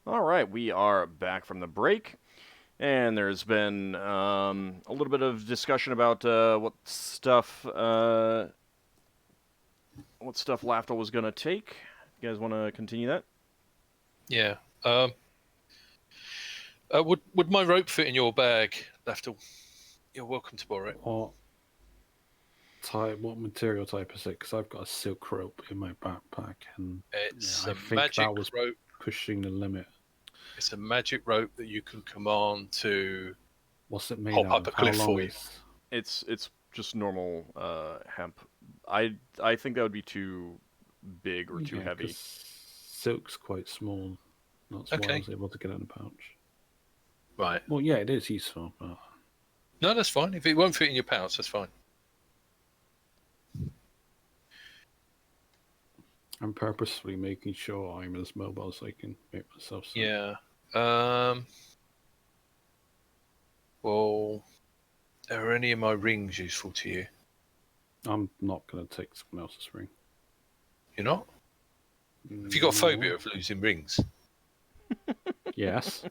All right, we are back from the break, and there's been a little bit of discussion about what stuff Lafdul was gonna take. You guys want to continue that? Yeah. Would my rope fit in your bag, Lafdul? You're welcome to borrow it. What material type is it? Because I've got a silk rope in my backpack, and It's I a think magic that was rope. pushing the limit. It's a magic rope that you can command to What's it made hop out up of? a How cliff long for you. is? It's just normal hemp. I think that would be too big or too heavy. 'Cause silk's quite small. That's why I was able to get it in a pouch. Right. Well, yeah, it is useful, but No, that's fine. If it won't fit in your pouch, that's fine. I'm purposefully making sure I'm as mobile as I can make myself. Yeah. Well, are any of my rings useful to you? I'm not going to take someone else's ring. You're not? Have you got a phobia of losing rings? Yes.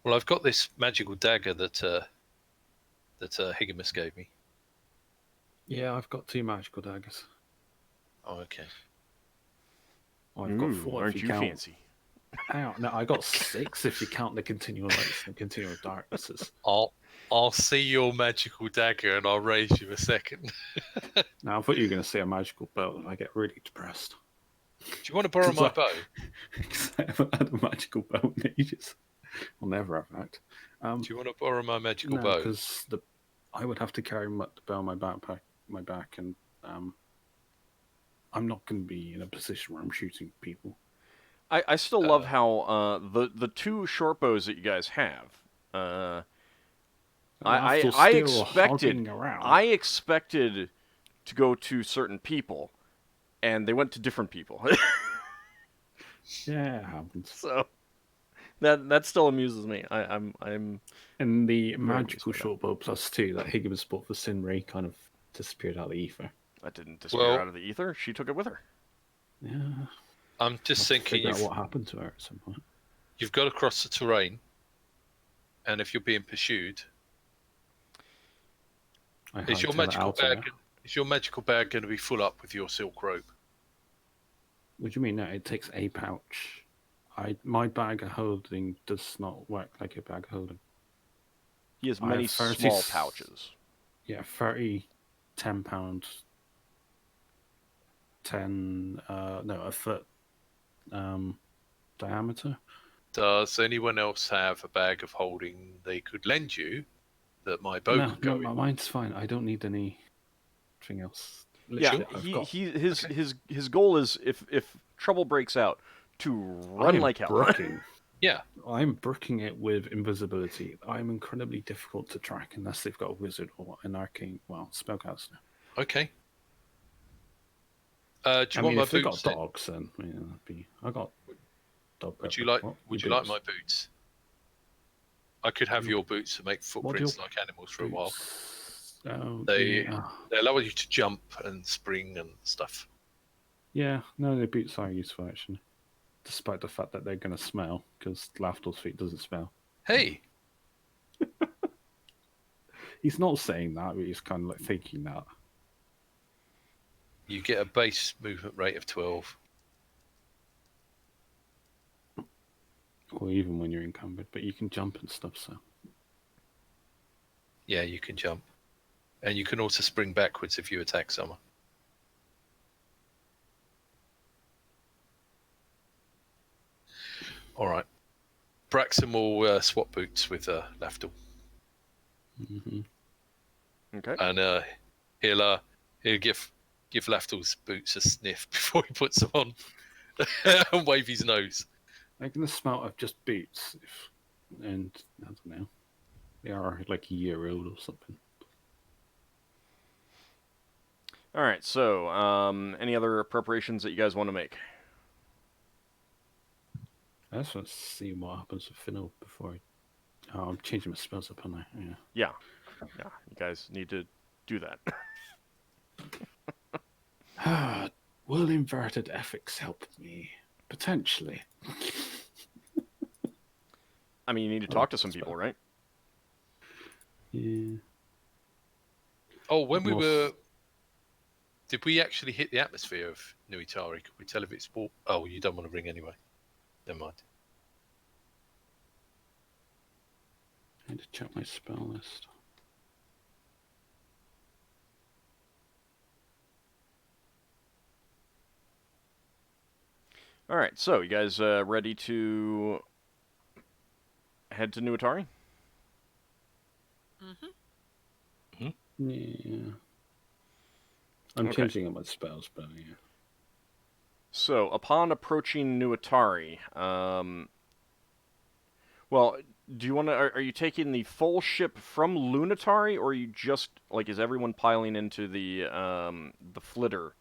Well, I've got this magical dagger that Higimus gave me. Yeah, I've got 2 magical daggers. Oh, okay. I've got 4 aren't if you count. fancy? No, I got 6 if you count the continual lights and continual darknesses. I'll see your magical dagger and I'll raise you a second. Now, I thought you were going to say a magical belt, and I get really depressed. Do you want to borrow my bow? Because I haven't had a magical bow in ages. I'll never have that. Do you want to borrow my magical no, bow? because I would have to carry the bow on my back, and I'm not going to be in a position where I'm shooting people. I still love how the 2 short bows that you guys have. I expected to go to certain people, and they went to different people. Yeah, it happens. So that still amuses me. I'm and the magical short bow +2 that Higgins bought for Sinray kind of disappeared out of the ether. That didn't disappear out of the ether. She took it with her. Yeah. I'm just thinking figure out what happened to her at some point. You've got to cross the terrain, and if you're being pursued, is your magical bag going to be full up with your silk rope? What do you mean? No, it takes a pouch. My bag of holding does not work like a bag of holding. He has many small pouches. Yeah, 30 £10, a foot diameter. Does anyone else have a bag of holding they could lend you that my bow could go in? No, mine's fine. I don't need anything else. His goal is if trouble breaks out to run like hell. Yeah, I'm brooking it with invisibility. I'm incredibly difficult to track unless they've got a wizard or an arcane, spellcaster. Okay. Do you want my boots? If they got dogs, then that'd be. I got. Dog would you like my boots? I could have your boots to make footprints like animals for a while. They allow you to jump and spring and stuff. Yeah, no, the boots are useful actually, despite the fact that they're going to smell because Lafdul's feet doesn't smell. Hey, he's not saying that, but he's kind of like thinking that. You get a base movement rate of 12. Or even when you're encumbered, but you can jump and stuff, so. Yeah, you can jump. And you can also spring backwards if you attack someone. All right. Braxon will swap boots with Lafdul. Mm-hmm. Okay. And he'll give Lafdul's boots a sniff before he puts them on and wave his nose. They're going to smell of just boots, and I don't know. They are like a year old or something. All right, so any other preparations that you guys want to make? I just want to see what happens with Finnel'ar before I'm changing my spells up, aren't I? Yeah. Yeah, you guys need to do that. Will inverted ethics help me? Potentially. I mean, you need to talk to some people, right? Yeah. Oh, when we were... Did we actually hit the atmosphere of Nuetari? Could we tell if it's... Oh, you don't want to ring anyway. Never mind. I need to check my spell list. All right, so you guys ready to head to Nuetari? Yeah. I'm changing up my spells, but yeah. So, upon approaching Nuetari, well, do you want to? Are you taking the full ship from Lunatari, or are you just like is everyone piling into the flitter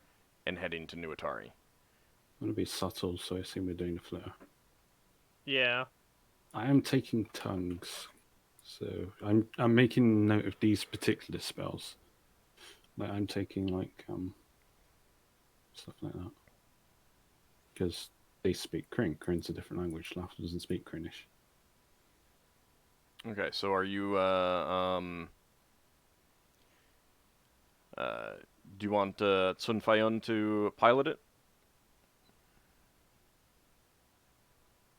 and heading to Nuetari? I'm gonna be subtle, so I assume we're doing the flitter. Yeah. I am taking tongues, so I'm making note of these particular spells. Like I'm taking stuff like that because they speak Kryn. Kryn's a different language. Lafdul doesn't speak Krynish. Okay, so are you do you want Tsun Fayun to pilot it?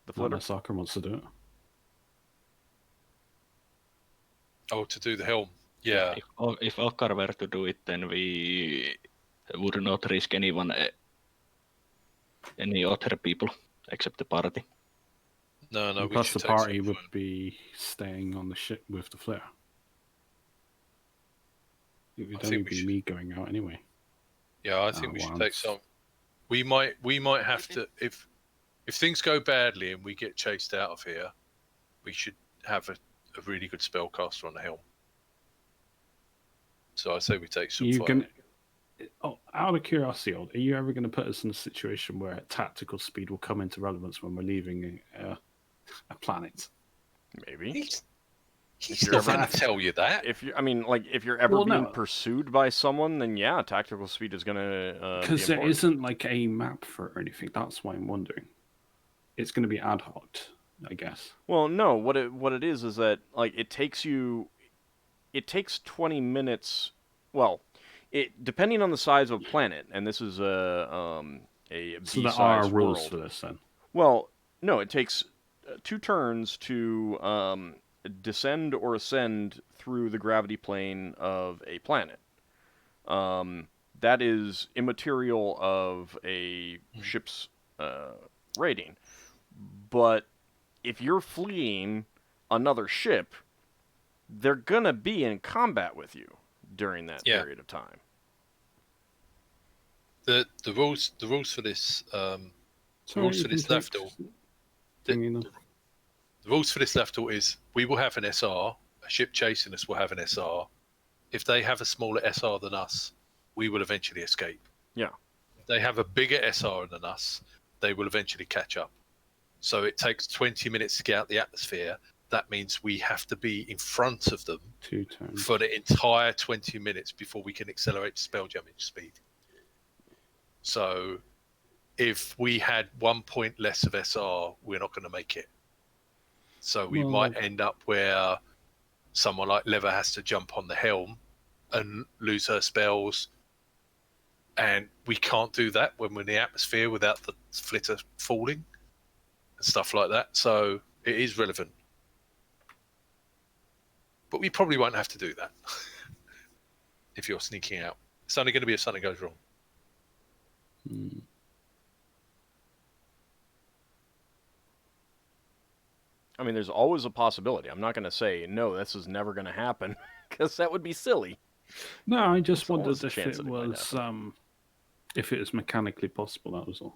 The flitter? Unless Ockar wants to do it. Oh, to do the helm. Yeah. If Ockar were to do it, then we would not risk any other people except the party. No. And plus, the party would be staying on the ship with the flare. It would only be me going out anyway. Yeah, I think we should take some. We might have to if things go badly and we get chased out of here, we should have a really good spellcaster on the helm. So I say we take some. Out of curiosity, are you ever going to put us in a situation where tactical speed will come into relevance when we're leaving a planet? Maybe. He's not going to tell you that. If you're ever being pursued by someone, then yeah, tactical speed is going to because there isn't like a map for it or anything. That's why I'm wondering. It's going to be ad hoc, I guess. Well, no. What it is that like it takes 20 minutes. Well, depending on the size of a planet, and this is a so there are rules for this then. Well, no, it takes 2 turns to descend or ascend through the gravity plane of a planet. That is immaterial of a ship's rating. But if you're fleeing another ship, they're gonna be in combat with you during that period of time. The rules for this Lafdul. The rules for this Lafdul is we will have an SR. A ship chasing us will have an SR. If they have a smaller SR than us, we will eventually escape. Yeah. If they have a bigger SR than us, they will eventually catch up. So it takes 20 minutes to get out the atmosphere. That means we have to be in front of them 2 turns for the entire 20 minutes before we can accelerate to spelljamming speed. So if we had 1 point less of SR, we're not going to make it. So we might end up where someone like Lever has to jump on the helm and lose her spells. And we can't do that when we're in the atmosphere without the flitter falling and stuff like that. So it is relevant. But we probably won't have to do that if you're sneaking out. It's only going to be if something goes wrong. I mean, there's always a possibility. I'm not going to say, no, this is never going to happen, because that would be silly. No, I just wondered if it was mechanically possible, that was all.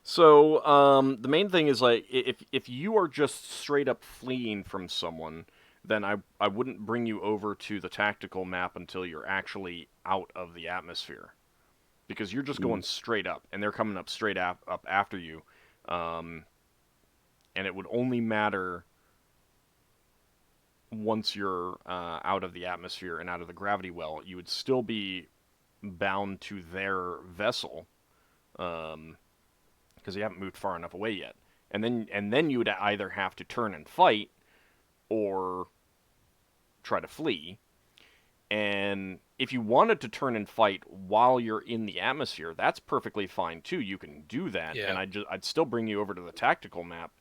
So, the main thing is, like, if you are just straight up fleeing from someone, then I wouldn't bring you over to the tactical map until you're actually out of the atmosphere. Because you're just going straight up, and they're coming up straight up after you. And it would only matter once you're out of the atmosphere and out of the gravity well, you would still be bound to their vessel, because you haven't moved far enough away yet. And then you would either have to turn and fight, or try to flee. And if you wanted to turn and fight while you're in the atmosphere, that's perfectly fine too. You can do that, Yeah. and I'd still bring you over to the tactical map.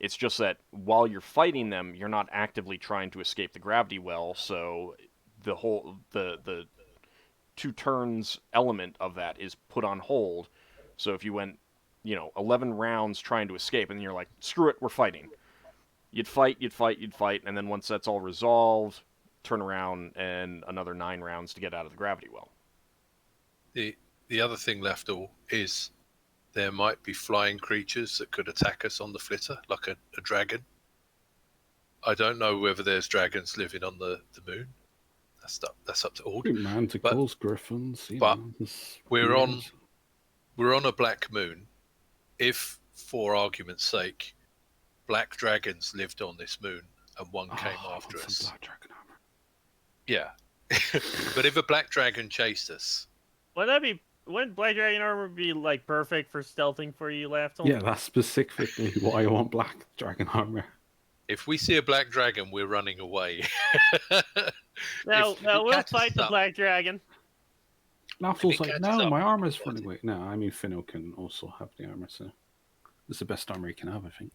It's just that while you're fighting them, you're not actively trying to escape the gravity well, so the 2 turns element of that is put on hold. So if you went, 11 rounds trying to escape, and then you're like, screw it, we're fighting. You'd fight, and then once that's all resolved, turn around and another 9 rounds to get out of the gravity well. The other thing, Lafdul, is there might be flying creatures that could attack us on the flitter, like a dragon. I don't know whether there's dragons living on the moon. That's up to Auld. Manticles, griffins. but there's we're weird. on a black moon. If, for argument's sake, black dragons lived on this moon and one came after some us. black dragon armor. Yeah. But if a black dragon chased us, Wouldn't Black Dragon armor be like perfect for stealthing for you, Lafdul? Yeah, that's specifically why I want black dragon armor. if we see a black dragon, we're running away. No, If we'll catches fight the up- Black Dragon. Lafdul's like, catches no, up, my armor's got running it. away. No, I mean, Finnel can also have the armor, so it's the best armor he can have, I think.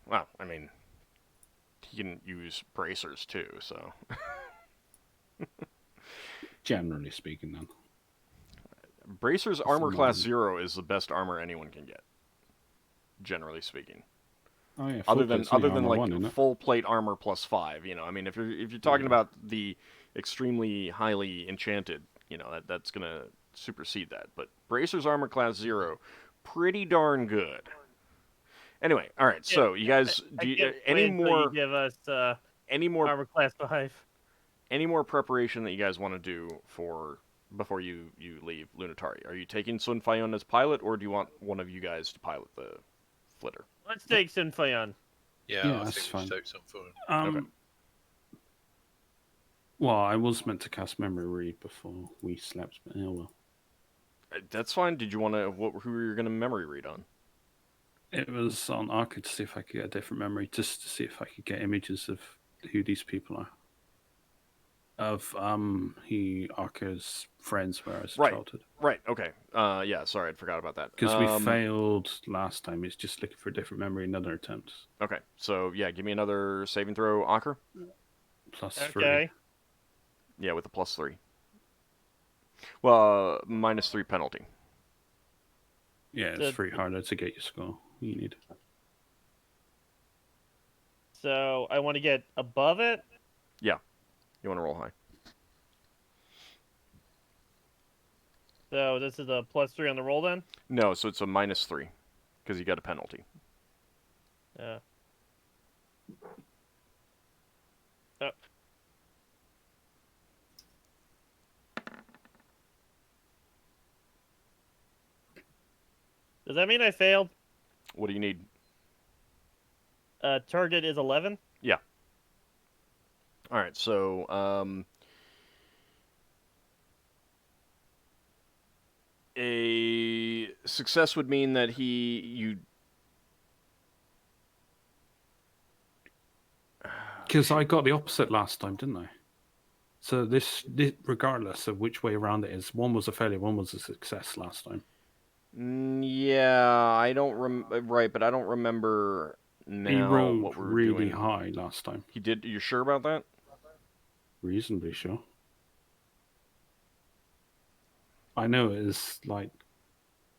Well, I mean, he can use bracers too, so. Generally speaking, then. Bracers armor class mine. 0 is the best armor anyone can get. Generally speaking. Oh yeah, Other full than plate's only other than armor like 1, isn't it? full plate armor plus 5, I mean, if you're talking about the extremely highly enchanted, that's gonna supersede that. But bracers armor class 0, pretty darn good. Anyway, all right. So you guys, do you, any more? You give us Any more? armor class 5? Any more preparation that you guys want to do before you leave Lunatari? Are you taking Sun Fayon as pilot, or do you want one of you guys to pilot the flitter? Let's take Sinfayon. Yeah, Yeah, I that's think fine. we should take some fun. Okay. Well, I was meant to cast Memory Read before we slept, but oh well. That's fine. Did you want to? Who were you going to memory read on? It was on Ockar to see if I could get a different memory, just to see if I could get images of who these people are. Of Ockar's friends where I was Right. childhood. Right. Okay. Yeah. Sorry, I forgot about that. Because we failed last time. It's just looking for a different memory, another attempt. Okay. So yeah, give me another saving throw, Ockar. Plus Okay. 3. Yeah, with a +3. Well, -3 penalty. Yeah, it's 3 harder to get your score. You need. So I want to get above it. You want to roll high. So this is a +3 on the roll then? No, so it's a -3 because you got a penalty. Yeah. Oh. Does that mean I failed? What do you need? Target is 11. All right. So a success would mean that you. Because I got the opposite last time, didn't I? So this, regardless of which way around it is, one was a failure, one was a success last time. Yeah, I don't right, but I don't remember now He rolled what we were really doing. high last time. He did. You sure about that? Reasonably sure. I know it is like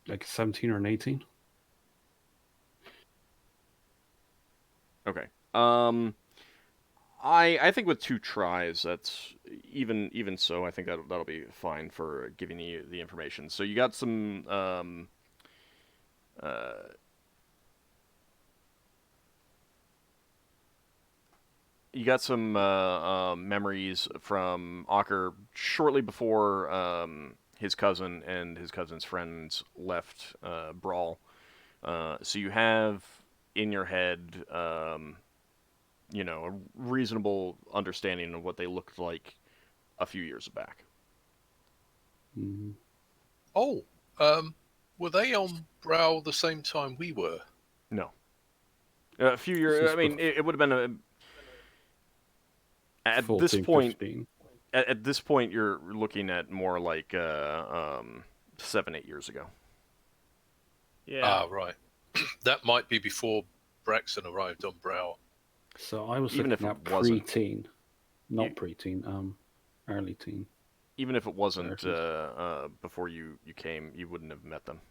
a 17 or an 18. Okay. I think with 2 tries, that's even so. I think that'll be fine for giving you the information. So you got some memories from Ockar shortly before his cousin and his cousin's friends left Brawl. So you have in your head, you know, a reasonable understanding of what they looked like a few years back. Mm. Oh, were they on Brow the same time we were? No. A few years. I mean, it would have been at 14, this point. 15. At this point, you're looking at more like 7-8 years ago. Yeah. Ah, right. That might be before Braxon arrived on Brow. So I was Even looking if at it wasn't- pre-teen, not You- pre-teen, early teen. Even if it wasn't Thirties. before you came, you wouldn't have met them,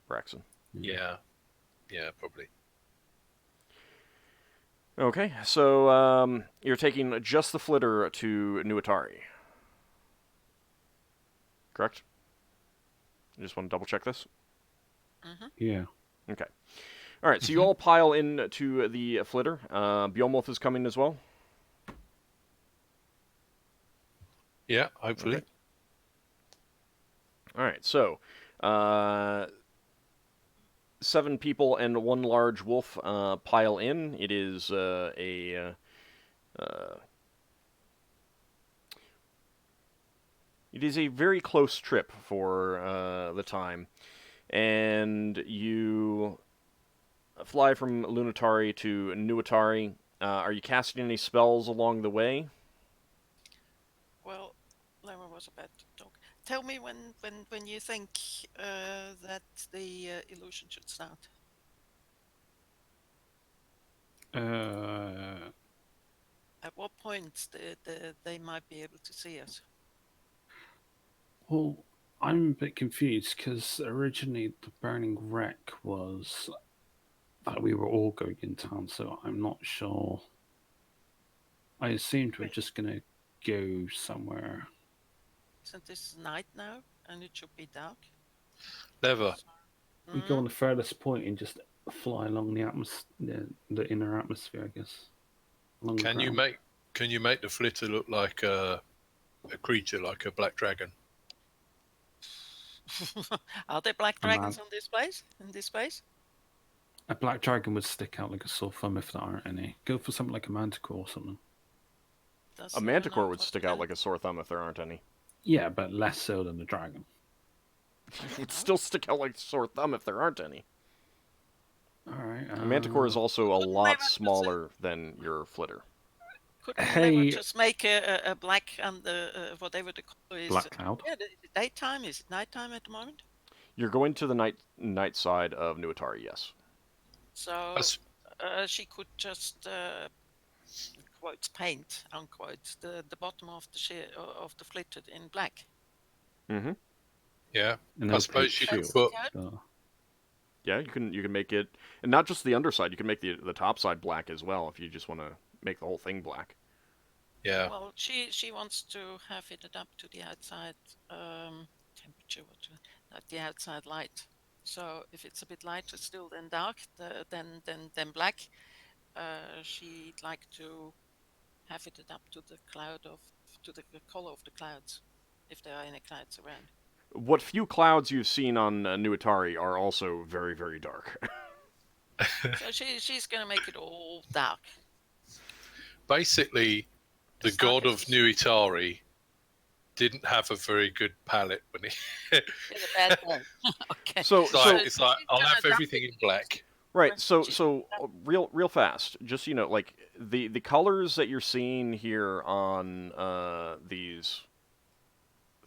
Braxon. Yeah, probably. Okay, so you're taking just the flitter to Nuetari. Correct? I just want to double check this. Yeah. Okay. All right, so you all pile in to the flitter. Beowulf is coming as well. Yeah, hopefully. Okay. All right, so 7 people and 1 large wolf pile in. It is it is a very close trip for the time, and you fly from Lunatari to Nuetari. Are you casting any spells along the way? Well, Lara was about to talk. Tell me when you think that the illusion should start. At what point they might be able to see us? Well, I'm a bit confused because originally the burning wreck was that we were all going in town, so I'm not sure. I assumed we're just gonna go somewhere. Isn't this night now, and it should be dark? Never. We go on the furthest point and just fly along the inner atmosphere, I guess. Along the Can you ground. make the flitter look like a creature, like a black dragon? Are there black A man. dragons on this place? In this space? A black dragon would stick out like a sore thumb if there aren't any. Go for something like a manticore or something. Does A Lara know manticore would what stick to out do? like a sore thumb if there aren't any. Yeah, but less so than the dragon. It would still stick out like a sore thumb if there aren't any. Alright. A manticore is also a Couldn't lot Lara just- smaller than your flitter. Couldn't Hey. Lara just make a black and whatever the color is? Black cloud. Yeah, the daytime. Is it nighttime at the moment? You're going to the night side of Nuetari, yes. So That's- she could just quotes paint unquote the bottom of the flitter in black. Mm-hmm. Yeah. An I suppose opaque you could shield. put. Yeah, you can make it, and not just the underside. You can make the top side black as well if you just want to make the whole thing black. Yeah. Well, she wants to have it adapt to the outside temperature, not the outside light. So if it's a bit lighter still than dark, then black, she'd like to have it adapt to the color of the clouds, if there are any clouds around. What few clouds you've seen on Nuetari are also very, very dark. So she's gonna make it all dark. Basically, the As dark god as of it's- Nuitari didn't have a very good palette when he. Did a bad thing. Okay. So, It's like she's I'll gonna have adapt everything in black. right. So real fast. Just like the colors that you're seeing here on these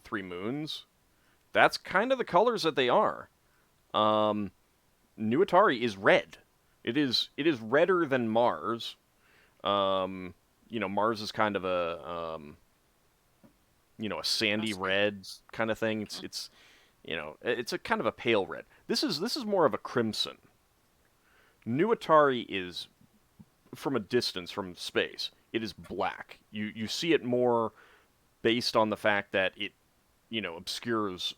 3 moons. That's kind of the colors that they are. Nuetari is red. It is redder than Mars. Mars is kind of a a sandy red kind of thing. It's it's a kind of a pale red. This is more of a crimson. Nuetari is, from a distance, from space, it is black. You see it more based on the fact that it obscures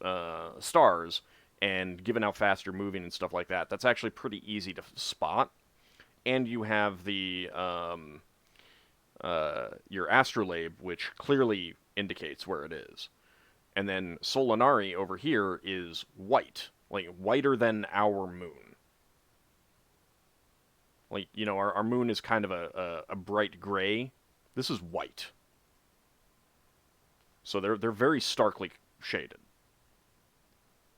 stars, and given how fast you're moving and stuff like that, that's actually pretty easy to spot. And you have the your astrolabe, which clearly indicates where it is. And then Solanari over here is white, like whiter than our moon. Like, our moon is kind of a bright gray. This is white. So they're very starkly shaded.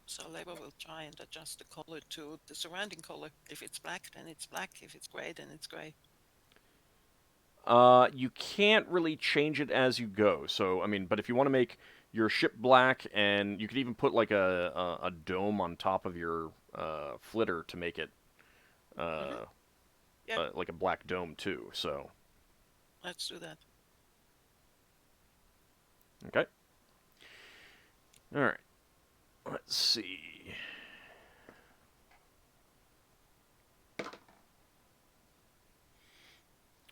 So Leva will try and adjust the color to the surrounding color. If it's black, then it's black. If it's gray, then it's gray. You can't really change it as you go. So, I mean, but if you want to make your ship black, and you could even put like a dome on top of your flitter to make it Yeah. like a black dome too. So, Let's do that. okay. All right. Let's see.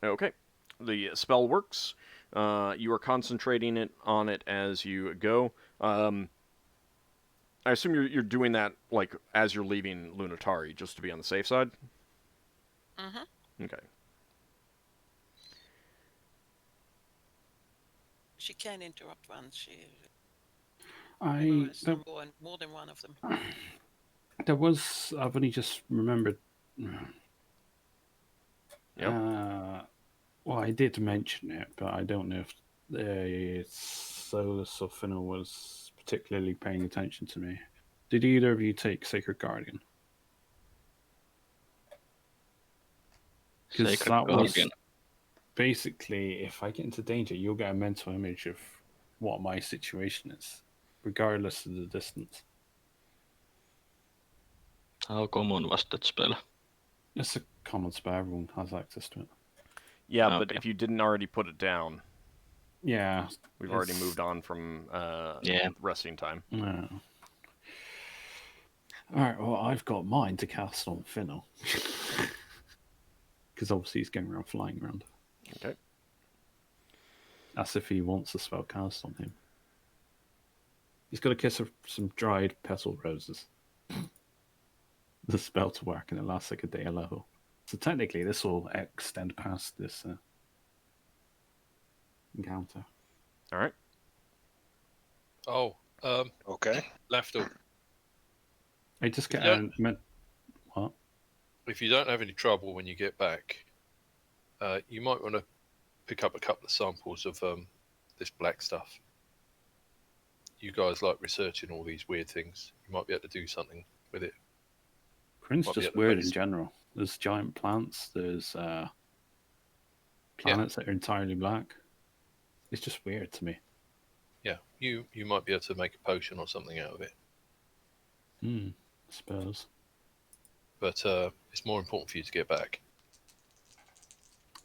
Okay. The spell works. You are concentrating on it as you go. I assume you're doing that like as you're leaving Nuetari, just to be on the safe side. Mm-hmm. Okay. She can interrupt once. I There's more than one of them. there was. I've only just remembered. Yep. Well, I did mention it, but I don't know if Solas or Finnel'ar was particularly paying attention to me. Did either of you take Sacred Guardian? Because Sacred that was Guardian. basically, if I get into danger, you'll get a mental image of what my situation is, regardless of the distance. How common was that spell? It's a common spell, everyone has access to it. Yeah, Okay. but if you didn't already put it down, Yeah. we've already moved on from resting time. Yeah. Alright, well, I've got mine to cast on Finnel'ar. Because obviously he's going around flying around. Okay. As if he wants a spell cast on him. He's got to kiss some dried petal roses. The spell to work, and it lasts like a day a level. So technically, this will extend past this encounter. All right. Oh, Okay. Lafdul, I just get Yeah. What? if you don't have any trouble when you get back, you might want to pick up a couple of samples of this black stuff. You guys like researching all these weird things. You might be able to do something with it. Kryn's Might be just at the weird base. in general. There's giant plants. There's planets that are entirely black. It's just weird to me. Yeah, you might be able to make a potion or something out of it. I suppose. But it's more important for you to get back.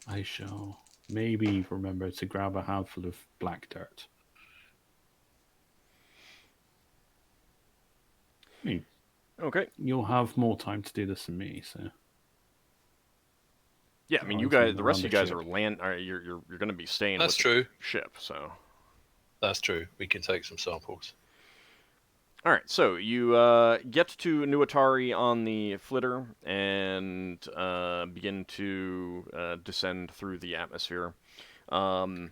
I shall maybe remember to grab a handful of black dirt. I mean, Okay. you'll have more time to do this than me, so. Yeah, I mean, you Guys on guys, the rest of you guys ship. are you're going to be staying That's with true. the ship, so. That's true. We can take some samples. All right, so you get to Nuetari on the flitter and begin to descend through the atmosphere. The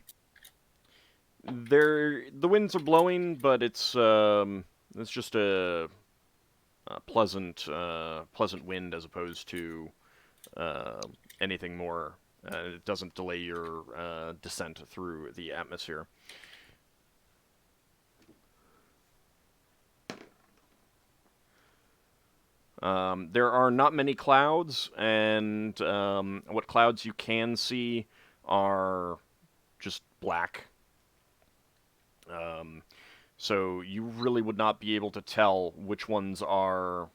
winds are blowing, but it's just a pleasant wind as opposed to anything more. It doesn't delay your descent through the atmosphere. There are not many clouds, and what clouds you can see are just black. So you really would not be able to tell which ones are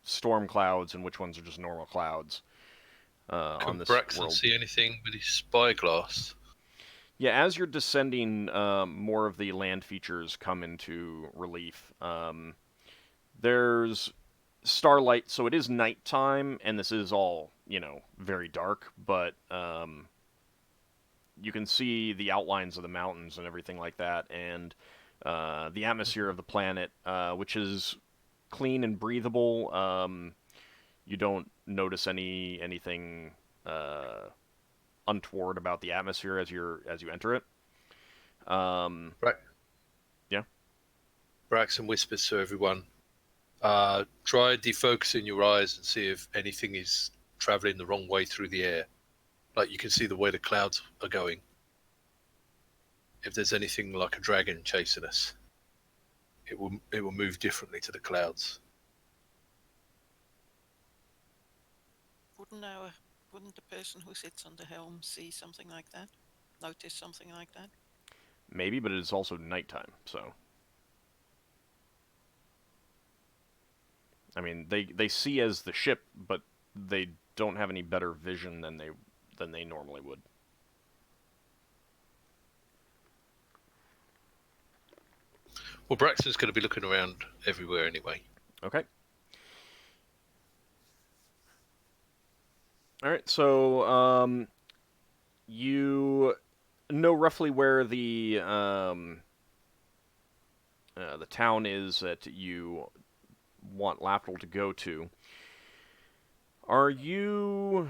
storm clouds and which ones are just normal clouds on Can this Braxon world. see anything with his spyglass? Yeah, as you're descending, more of the land features come into relief. There's starlight, so it is nighttime, and this is all, very dark, but you can see the outlines of the mountains and everything like that, and the atmosphere of the planet, which is clean and breathable. You don't notice anything untoward about the atmosphere as you enter it. Right. Yeah. Braxon whispers to everyone, try defocusing your eyes and see if anything is traveling the wrong way through the air. Like, you can see the way the clouds are going. If there's anything like a dragon chasing us, it will move differently to the clouds. Wouldn't the person who sits on the helm see something like that? Notice something like that? Maybe, but it is also nighttime, so. I mean, they see as the ship, but they don't have any better vision than they normally would. Well, Braxton's going to be looking around everywhere anyway. Okay. All right, so you know roughly where the town is that you want Lafdul to go to. Are you?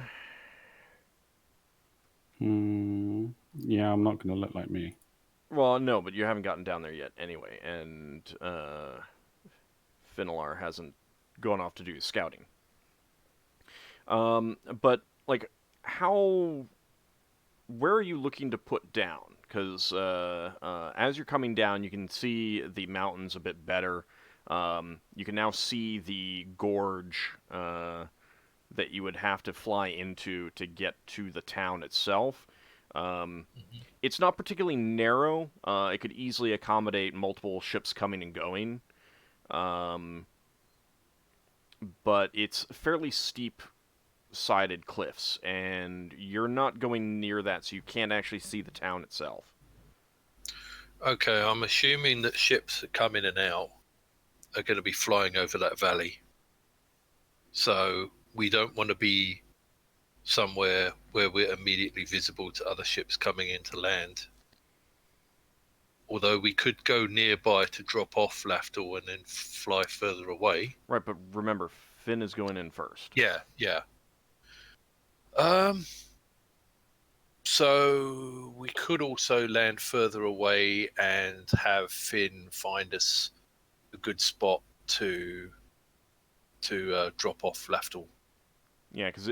Yeah, I'm not going to look like me. Well, no, but you haven't gotten down there yet anyway, and Finnel'ar hasn't gone off to do his scouting. But, like, where are you looking to put down? Because as you're coming down, you can see the mountains a bit better. You can now see the gorge that you would have to fly into to get to the town itself. It's not particularly narrow. It could easily accommodate multiple ships coming and going. But it's fairly steep-sided cliffs, and you're not going near that, so you can't actually see the town itself. Okay, I'm assuming that ships that come in and out are going to be flying over that valley. So we don't want to be somewhere where we're immediately visible to other ships coming into land. Although we could go nearby to drop off Lafdul and then fly further away. Right, but remember, Finn is going in first. Yeah. So we could also land further away and have Finn find us a good spot to drop off Lafdul. Yeah, because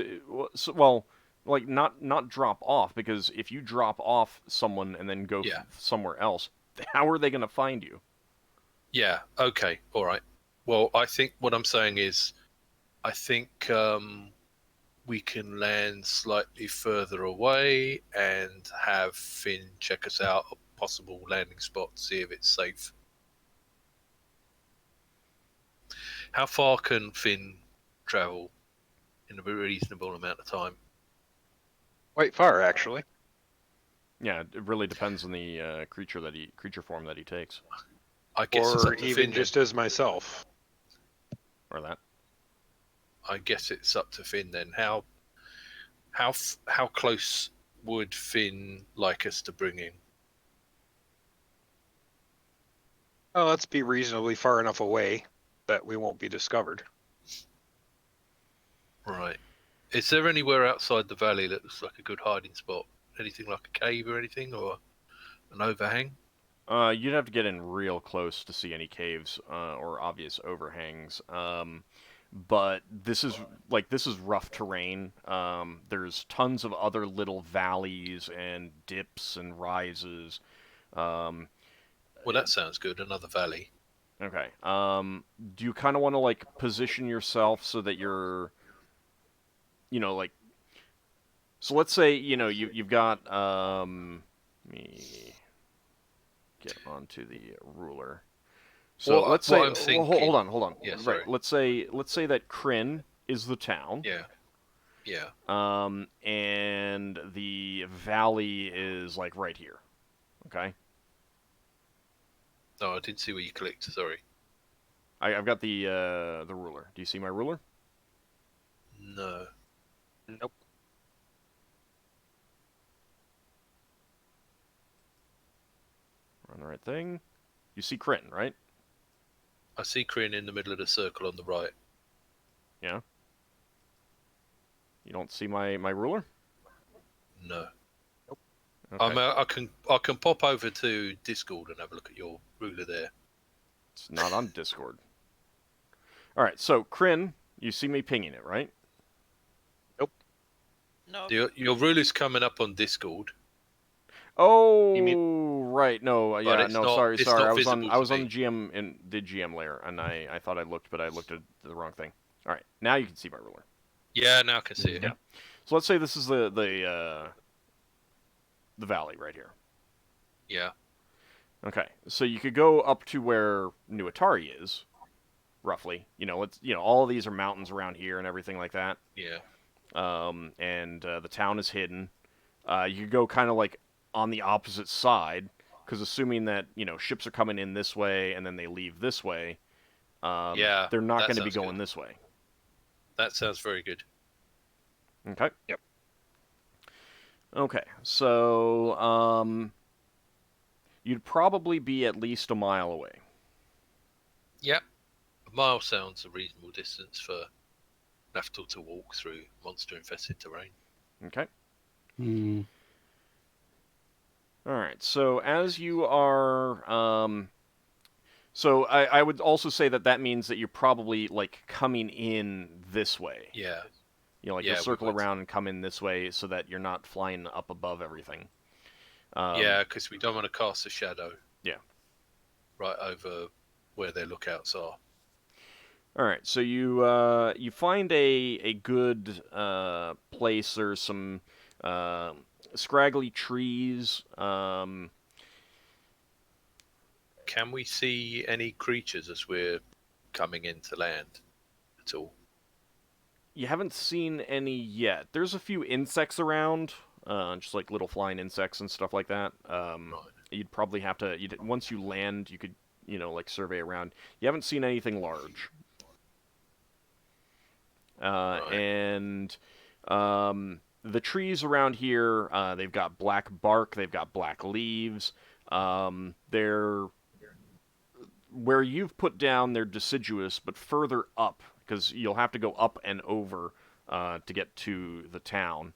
like not drop off, because if you drop off someone and then go somewhere else, how are they going to find you? Yeah. Okay. All right. Well, I think what I'm saying is, I think we can land slightly further away and have Finn check us out a possible landing spot, see if it's safe. How far can Finn travel in a reasonable amount of time? Quite far, actually. Yeah, it really depends on the creature form that he takes. I guess it's Or up to even Finn, just then. as myself. Or that. I guess it's up to Finn then. How close would Finn like us to bring in? Oh, let's be reasonably far enough away that we won't be discovered. Right. Is there anywhere outside the valley that looks like a good hiding spot? Anything like a cave or anything, or an overhang? You'd have to get in real close to see any caves or obvious overhangs. But this is rough terrain. There's tons of other little valleys and dips and rises. Well, that sounds good. Another valley. Okay. Do you kind of want to like position yourself so that you're, like, so let's say you've got let me get onto the ruler. So Well, let's say, I'm thinking, hold on. Yeah, sorry. Right. Let's say that Kryn is the town. Yeah. And the valley is like right here. Okay. No, I didn't see where you clicked. Sorry. I've got the ruler. Do you see my ruler? No. Nope. We're on the right thing. You see Kryn, right? I see Kryn in the middle of the circle on the right. Yeah. You don't see my ruler? No. Okay. I can pop over to Discord and have a look at your ruler there. It's not on Discord. All right. So Kryn, you see me pinging it, right? Nope. No. Your rule is coming up on Discord, Oh, You right. No, but yeah, it's no, not. sorry, It's sorry. not I was visible I was to on me. the GM in the GM layer, and I thought I looked, but I looked at the wrong thing. All right, now you can see my ruler. Yeah, now I can see it. Yeah. So let's say this is the valley right here. Yeah. Okay, so you could go up to where Nuetari is, roughly. All of these are mountains around here and everything like that. Yeah. And the town is hidden. You could go kind of like on the opposite side, because assuming that ships are coming in this way and then they leave this way, Yeah, they're not that going to be sounds going good. this way. That sounds very good. Okay. Yep. Okay, so you'd probably be at least a mile away. Yep. A mile sounds a reasonable distance for Lafdul to walk through monster-infested terrain. Okay. Hmm. All right. So as you are, so I would also say that means that you're probably like coming in this way. Yeah. You'll Yeah, we circle would. around and come in this way so that you're not flying up above everything. Yeah, because we don't want to cast a shadow. Yeah. Right over where their lookouts are. All right. So you find a good place. There's some scraggly trees. Can we see any creatures as we're coming into land at all? You haven't seen any yet. There's a few insects around, just like little flying insects and stuff like that. Right. You'd probably have to. Once you land, you could like survey around. You haven't seen anything large. Right. And the trees around here, they've got black bark, they've got black leaves. They're where you've put down, they're deciduous, but further up, because you'll have to go up and over to get to the town.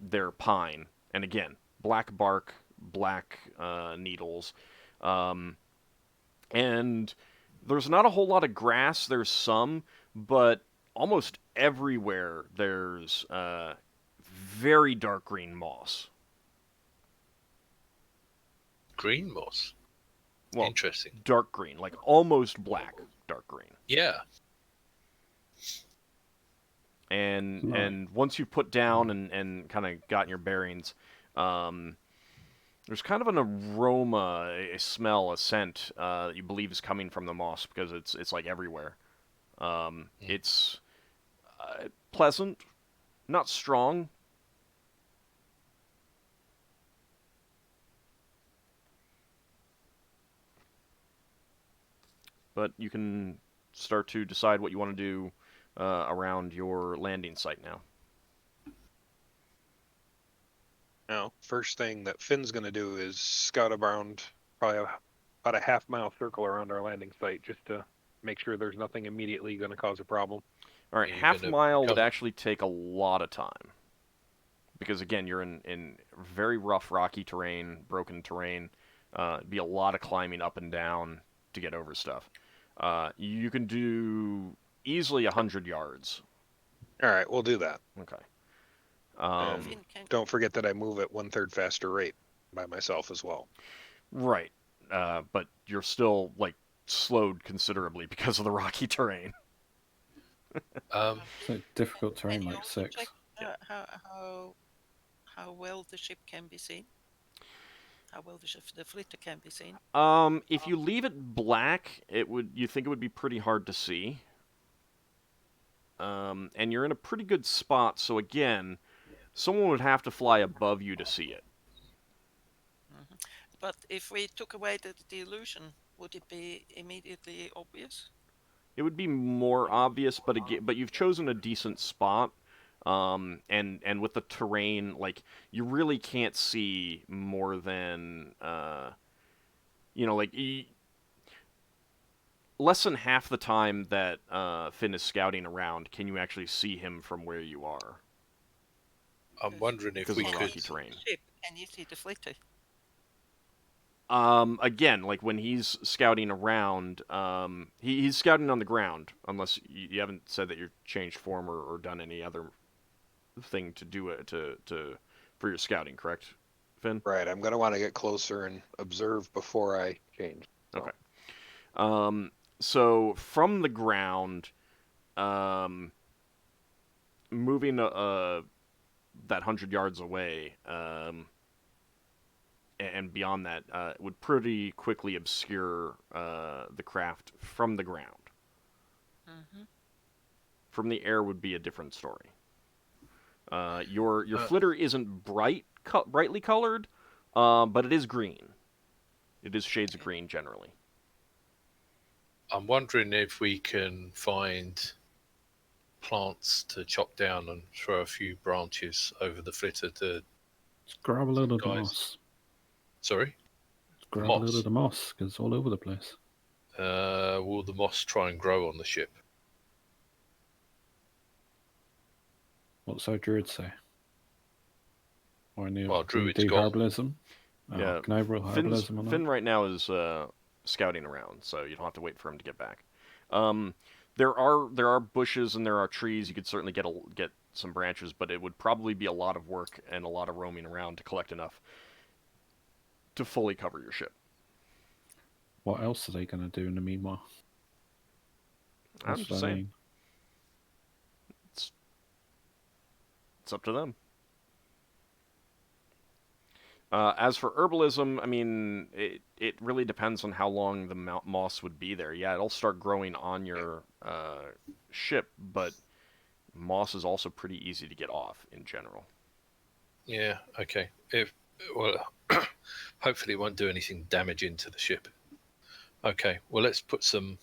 They're pine, and again, black bark, black needles, and there's not a whole lot of grass. There's some, but almost everywhere there's very dark green moss. Green moss. Well, Interesting. dark green, like almost black dark green. Yeah. And Right. and once you've put down and kind of gotten your bearings, there's kind of an aroma, a smell, a scent that you believe is coming from the moss because it's like everywhere. It's pleasant, not strong. But you can start to decide what you want to do around your landing site now. Now, first thing that Finn's going to do is scout around probably about a half-mile circle around our landing site just to make sure there's nothing immediately going to cause a problem. All right, You're half gonna mile would cover- actually take a lot of time. Because, again, you're in very rough, rocky terrain, broken terrain. It'd be a lot of climbing up and down to get over stuff. You can do easily 100 yards. All right, we'll do that. Okay. And Finn can don't forget that I move at 1/3 faster rate by myself as well. Right. But you're still, like, slowed considerably because of the rocky terrain. It's like difficult terrain, you like also 6. check how well the ship can be seen? How well the flitter can be seen? If you leave it black, you think it would be pretty hard to see. And you're in a pretty good spot, so again, someone would have to fly above you to see it. But if we took away the illusion, would it be immediately obvious? It would be more obvious, but you've chosen a decent spot. And with the terrain, like, you really can't see more than less than half the time that Finn is scouting around can you actually see him from where you are. I'm wondering if Because we of the could. rocky terrain. Ship, can you see the flitter? Again, like when he's scouting around, he's scouting on the ground, unless you haven't said that you're changed form or done any other thing to do it for your scouting, correct, Finn? Right, I'm gonna want to get closer and observe before I change. So. Okay. So from the ground, moving that 100 yards away, and beyond that, would pretty quickly obscure the craft from the ground. Mm-hmm. From the air would be a different story. Your flitter isn't brightly colored, but it is green. It is shades of green generally. I'm wondering if we can find plants to chop down and throw a few branches over the flitter to... Just grab a load of the Guys. moss. Sorry? Just grab a Moss? load of the moss, because it's all over the place. Will the moss try and grow on the ship? What's our druid say? Or any Well, Druid's do gone. herbalism? Yeah, Can I roll herbalism on that? Finn right now is scouting around, so you don't have to wait for him to get back. There are bushes and there are trees. You could certainly get some branches, but it would probably be a lot of work and a lot of roaming around to collect enough to fully cover your ship. What else are they going to do in the meanwhile? I'm That's just what I saying. mean. It's up to them. As for herbalism, I mean, it really depends on how long the moss would be there. Yeah, it'll start growing on your ship, but moss is also pretty easy to get off in general. Yeah, okay. Hopefully it won't do anything damaging to the ship. Okay, well let's put some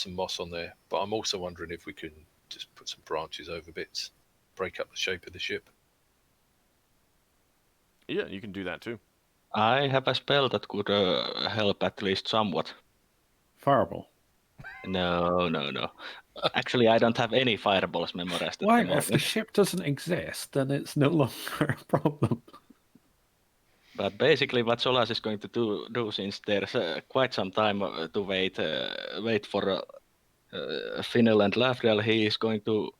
moss on there. But I'm also wondering if we can just put some branches over bits, break up the shape of the ship. Yeah, you can do that too. I have a spell that could help at least somewhat. Fireball. No. Actually, I don't have any fireballs memorized at Why? the moment. If the ship doesn't exist, then it's no longer a problem. But basically, what Solas is going to do since there's quite some time to wait for Finnel'ar and Lafdul, he is going to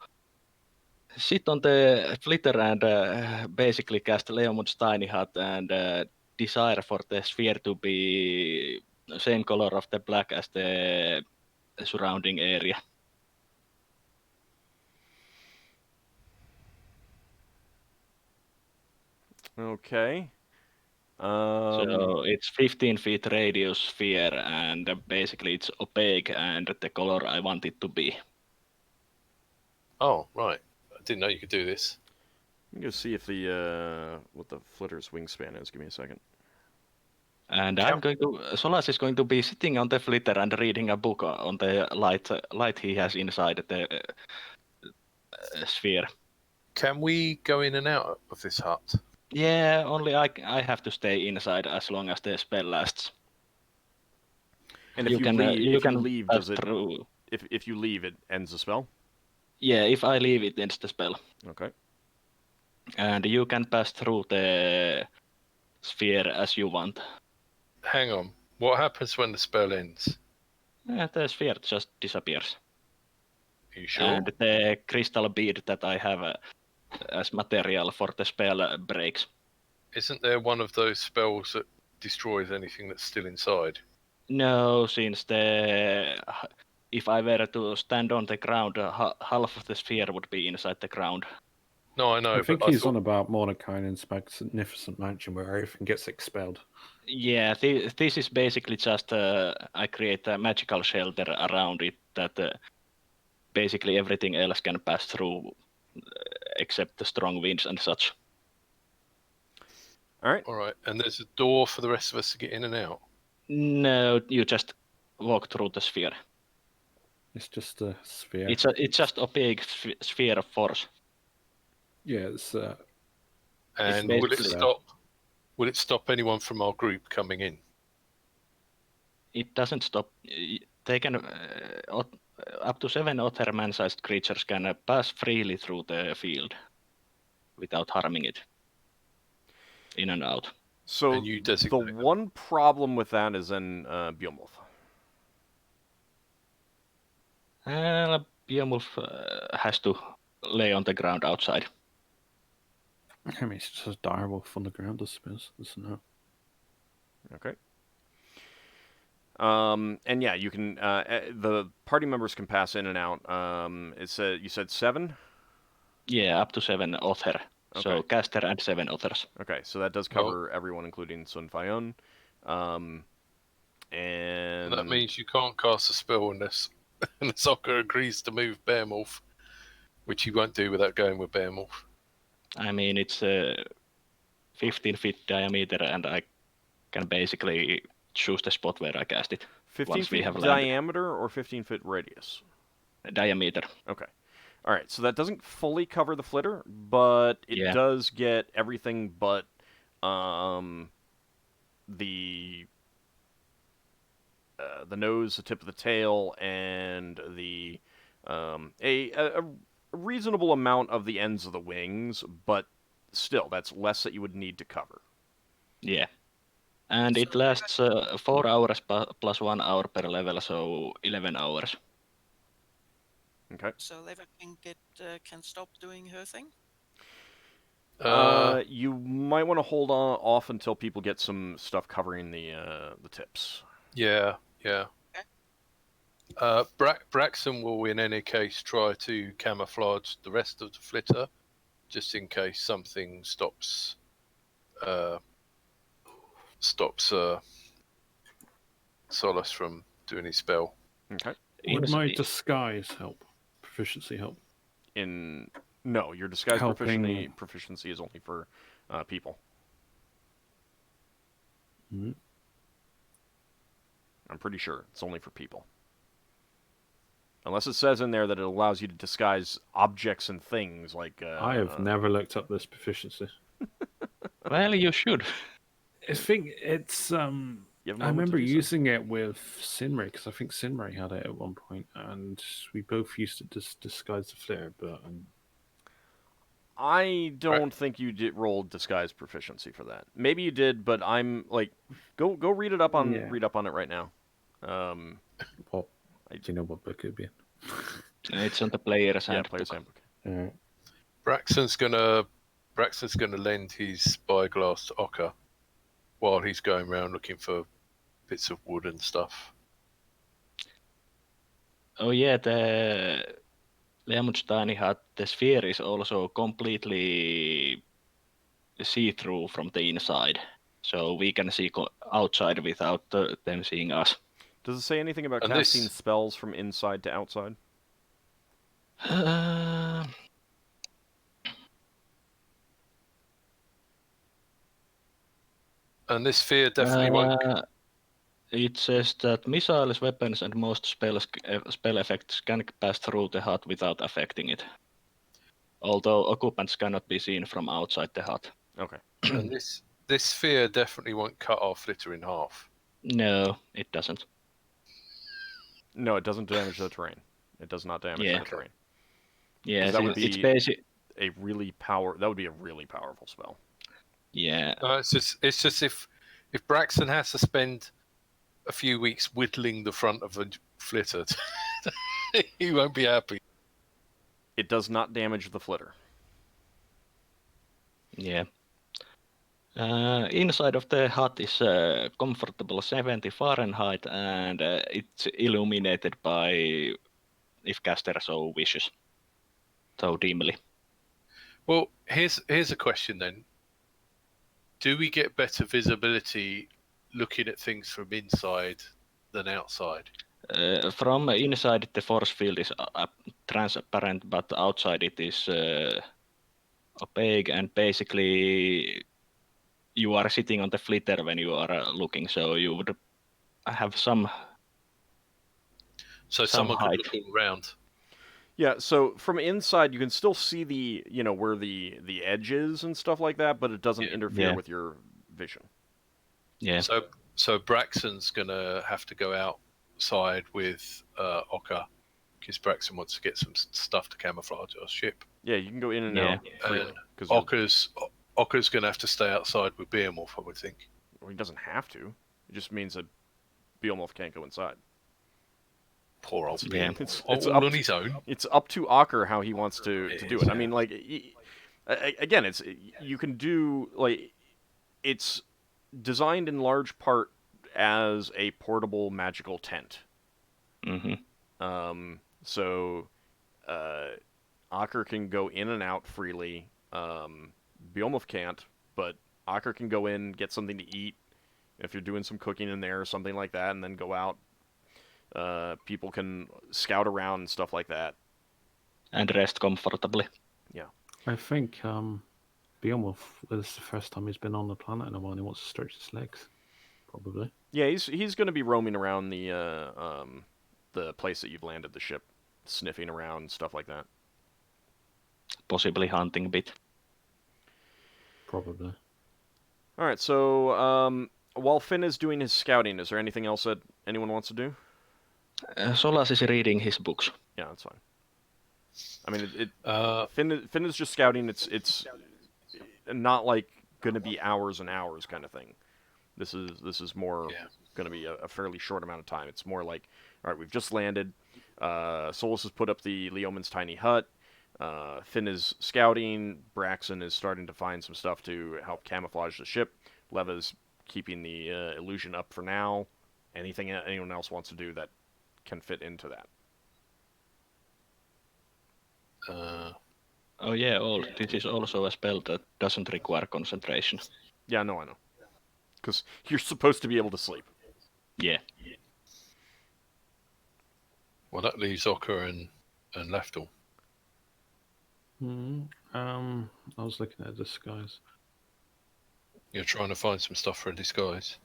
sit on the flitter and basically cast Leomund's Tiny Hut and desire for the sphere to be the same color of the black as the surrounding area. Okay. So it's 15 feet radius sphere, and basically it's opaque and the color I want it to be. Oh, right. I didn't know you could do this. Let me go see if what the flitter's wingspan is. Give me a second. And Count. Solas is going to be sitting on the flitter and reading a book on the light he has inside the sphere. Can we go in and out of this hut? Yeah, only I have to stay inside as long as the spell lasts. And you can leave, pass does it? through. If you leave, it ends the spell. Yeah, if I leave, it ends the spell. Okay. And you can pass through the sphere as you want. Hang on. What happens when the spell ends? The sphere just disappears. Are you sure? And the crystal bead that I have as material for the spell breaks. Isn't there one of those spells that destroys anything that's still inside? No, since if I were to stand on the ground, half of the sphere would be inside the ground. No, I know. I think but he's thought... on about Mordekainen's Magnificent Mansion where everything gets expelled. Yeah, this is basically just I create a magical shelter around it that basically everything else can pass through except the strong winds and such. All right. All right, and there's a door for the rest of us to get in and out? No, you just walk through the sphere. It's just a sphere. It's just a big sphere of force. Yeah, it's And It's will it basically- Will it stop anyone from our group coming in? It doesn't stop. They can up to 7 other man-sized creatures can pass freely through the field without harming it. In and out. So And you the designate them. one problem with that is in Beowulf. Beowulf has to lay on the ground outside. I mean, it's just a direwolf on the ground, I suppose. That's no. Okay. And yeah, you can. The party members can pass in and out. You said 7. Yeah, up to 7 author. So Okay. caster and 7 authors. Okay, so that does cover everyone, including Sun Fayon. And That means you can't cast a spell unless Ockar agrees to move Bearmorph, which he won't do without going with Bearmorph. I mean, it's 15-foot diameter, and I can basically choose the spot where I cast it. 15 once we feet have landed. diameter or 15-foot radius? Diameter. Okay. All right, so that doesn't fully cover the flitter, but it does get everything but the nose, the tip of the tail, and the a reasonable amount of the ends of the wings, but still, that's less that you would need to cover. Yeah. And it lasts 4 hours plus 1 hour per level, so 11 hours. Okay. So Leva can stop doing her thing. You might want to hold on off until people get some stuff covering the tips. Yeah. Braxon will, in any case, try to camouflage the rest of the flitter, just in case something stops Solas from doing his spell. Okay. Would my disguise help? Proficiency help? No, your disguise proficiency is only for people. Mm-hmm. I'm pretty sure it's only for people. Unless it says in there that it allows you to disguise objects and things like... I have never looked up this proficiency. Well, you should. I think it's... I remember using it with Sinray, because I think Sinray had it at one point, and we both used it to disguise the flare, but... I don't think you did roll disguise proficiency for that. Maybe you did, but I'm like, go read it up on read up on it right now. Do you know what book it would be in? It's on the player's handbook. Player's handbook. Right. Braxon's gonna lend his spyglass to Ockar while he's going around looking for bits of wood and stuff. Oh yeah, the Leamut's tiny hut, the sphere is also completely see-through from the inside. So we can see outside without them seeing us. Does it say anything about casting spells from inside to outside? And this sphere definitely won't... It says that missiles, weapons, and most spell effects can pass through the hut without affecting it. Although occupants cannot be seen from outside the hut. Okay. And this sphere definitely won't cut our flitter in half. No, it doesn't. No, it doesn't damage the terrain. It does not damage the terrain. Yeah, that would be it's basic. That would be a really powerful spell. Yeah. It's just if Braxon has to spend a few weeks whittling the front of a flitter, he won't be happy. It does not damage the flitter. Yeah. Inside of the hut is comfortable 70 Fahrenheit, and it's illuminated by, if caster so wishes, so dimly. Well, here's a question then. Do we get better visibility looking at things from inside than outside? From inside, the force field is transparent, but outside it is opaque, and basically you are sitting on the flitter when you are looking, so you would have some. So someone could look all around. Yeah, so from inside you can still see the where the edge is and stuff like that, but it doesn't interfere with your vision. Yeah. So Braxon's gonna have to go outside with Ockar, because Braxon wants to get some stuff to camouflage our ship. Yeah, you can go in and out. And Ockar's gonna have to stay outside with Behemoth, I would think. Well, he doesn't have to. It just means that Behemoth can't go inside. Poor old Behemoth. It's all on his own. It's up to Ockar how he wants to do it. I mean, like, Again, you can do like it's designed in large part as a portable magical tent. Mm-hmm. So Ockar can go in and out freely. Beowulf can't, but Ockar can go in, get something to eat if you're doing some cooking in there or something like that, and then go out. People can scout around and stuff like that. And rest comfortably. Yeah. I think Beowulf, this is the first time he's been on the planet in a while, and he wants to stretch his legs. Probably. Yeah, he's going to be roaming around the place that you've landed the ship, sniffing around and stuff like that. Possibly hunting a bit. Probably. All right, so while Finn is doing his scouting, is there anything else that anyone wants to do? Solas is reading his books. Yeah, that's fine. I mean, Finn is just scouting. It's not like going to be hours and hours kind of thing. This is more going to be a fairly short amount of time. It's more like, all right, we've just landed. Solas has put up the Leoman's tiny hut. Finn is scouting. Braxon is starting to find some stuff to help camouflage the ship. Leva's keeping the illusion up for now. Anything anyone else wants to do that can fit into that. Oh yeah, this is also a spell that doesn't require concentration. Yeah, no, I know. Because you're supposed to be able to sleep. Yeah. Well, that leaves Ockar and Lafdul. I was looking at a disguise. You're trying to find some stuff for a disguise.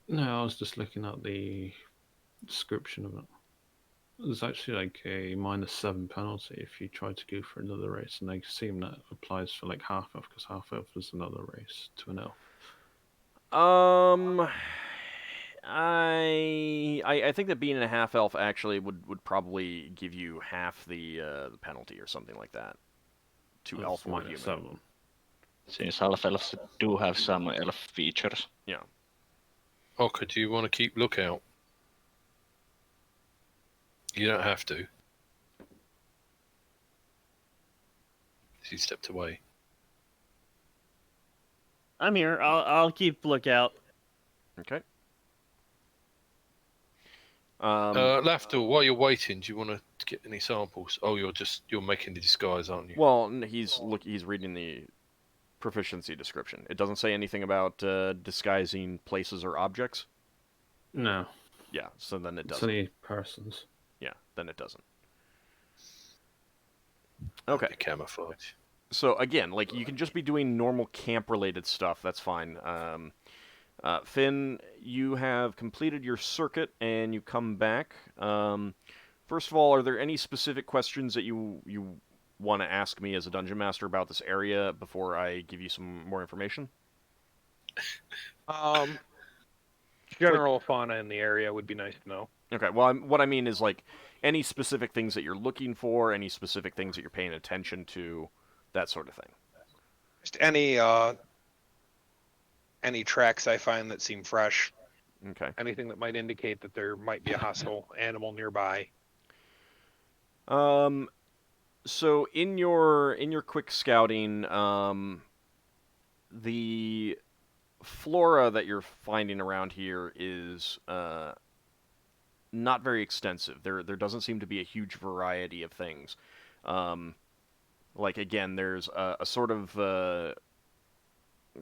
No, I was just looking at the description of it. There's actually like a -7 penalty if you try to go for another race, and I assume that applies for like half-elf, because half-elf is another race to an elf. I think that being a half-elf actually would probably give you half the penalty or something like that to That's elf or human. -7. Since half-elves do have some elf features. Yeah. Ockar, do you want to keep lookout? You don't have to. He stepped away. I'm here. I'll keep lookout. Okay. Lafdul, while you're waiting, do you want to get any samples? Oh, you're making the disguise, aren't you? Well, he's reading the proficiency description. It doesn't say anything about disguising places or objects. No. Yeah, so then it It's doesn't. only persons. Yeah, then it doesn't. Okay. Camouflage. So again, like you can just be doing normal camp-related stuff. That's fine. Finn, you have completed your circuit and you come back. First of all, are there any specific questions that you want to ask me as a dungeon master about this area before I give you some more information? General fauna in the area would be nice to know. Okay, well, what I mean is, like, any specific things that you're looking for, any specific things that you're paying attention to, that sort of thing. Just any tracks I find that seem fresh. Okay. Anything that might indicate that there might be a hostile animal nearby. So in your quick scouting, the flora that you're finding around here is not very extensive. There doesn't seem to be a huge variety of things. Like again, there's a sort of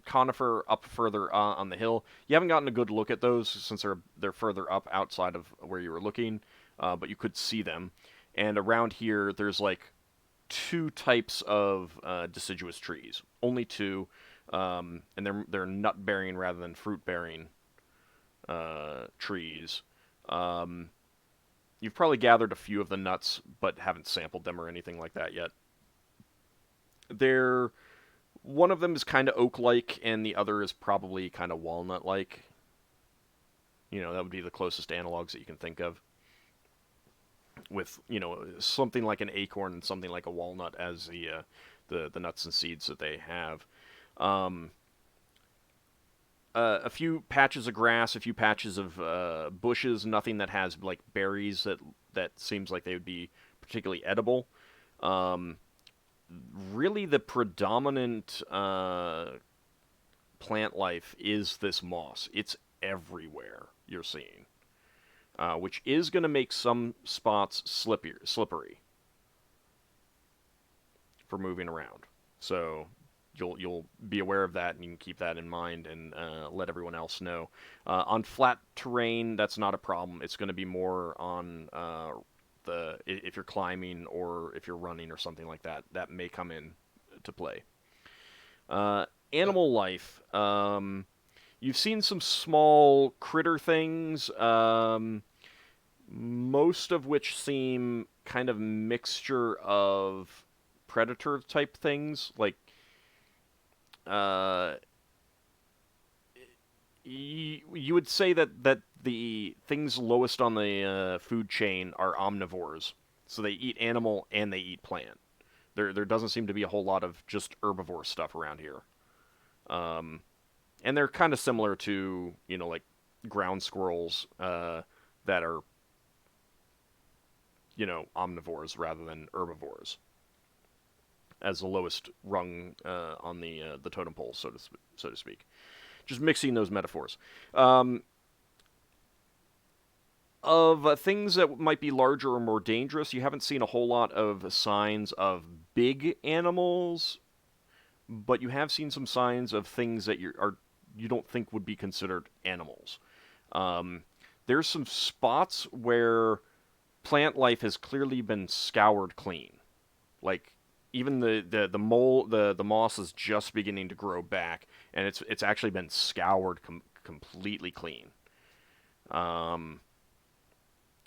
conifer up further on the hill. You haven't gotten a good look at those since they're further up outside of where you were looking, but you could see them. And around here, there's like 2 types of deciduous trees. Only 2, and they're nut bearing rather than fruit bearing trees. You've probably gathered a few of the nuts, but haven't sampled them or anything like that yet. One of them is kind of oak-like, and the other is probably kind of walnut-like. You know, that would be the closest analogs that you can think of. With, you know, something like an acorn and something like a walnut as the nuts and seeds that they have. A few patches of grass, a few patches of bushes, nothing that has like berries that seems like they would be particularly edible. really the predominant plant life is this moss. It's everywhere you're seeing, which is going to make some spots slippery for moving around. So you'll be aware of that, and you can keep that in mind and let everyone else know. On flat terrain, that's not a problem. It's going to be more on if you're climbing or if you're running or something like that. That may come in to play. Animal life. You've seen some small critter things, most of which seem kind of mixture of predator type things, like you would say that the things lowest on the food chain are omnivores, so they eat animal and they eat plant. There doesn't seem to be a whole lot of just herbivore stuff around here. And they're kind of similar to, like ground squirrels that are, omnivores rather than herbivores, as the lowest rung on the totem pole, so to speak. Just mixing those metaphors. Of things that might be larger or more dangerous, you haven't seen a whole lot of signs of big animals, but you have seen some signs of things that you don't think would be considered animals. There's some spots where plant life has clearly been scoured clean. Like, even the moss is just beginning to grow back, and it's actually been scoured completely clean.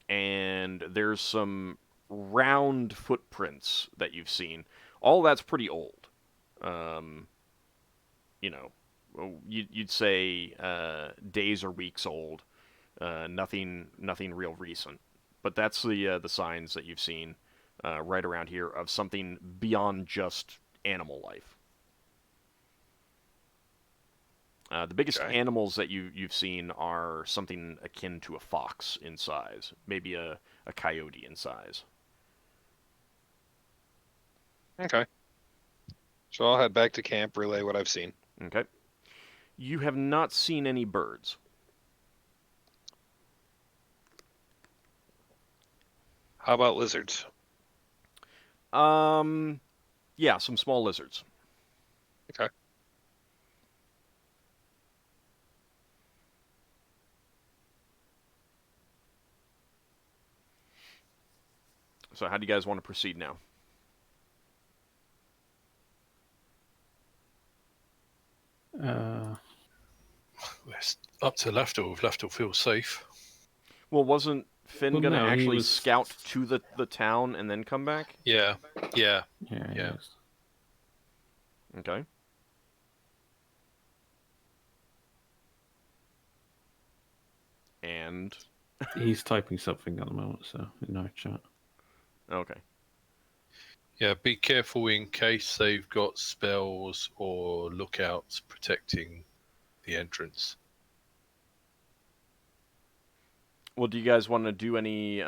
And there's some round footprints that you've seen. All that's pretty old. You'd say days or weeks old. Nothing real recent. But that's the signs that you've seen right around here of something beyond just animal life. The biggest animals that you've seen are something akin to a fox in size, maybe a coyote in size. Okay. So I'll head back to camp, relay what I've seen. Okay. You have not seen any birds. How about lizards? Yeah, some small lizards. Okay. So how do you guys want to proceed now? It's up to Lafdul if Lafdul feels safe. Well, wasn't Finn going to no, he actually was- scout to the town and then come back? Yeah. Yeah. Yeah. Okay. And He's typing something at the moment, so in our chat. okay. Yeah, be careful in case they've got spells or lookouts protecting the entrance. Well, do you guys want to do any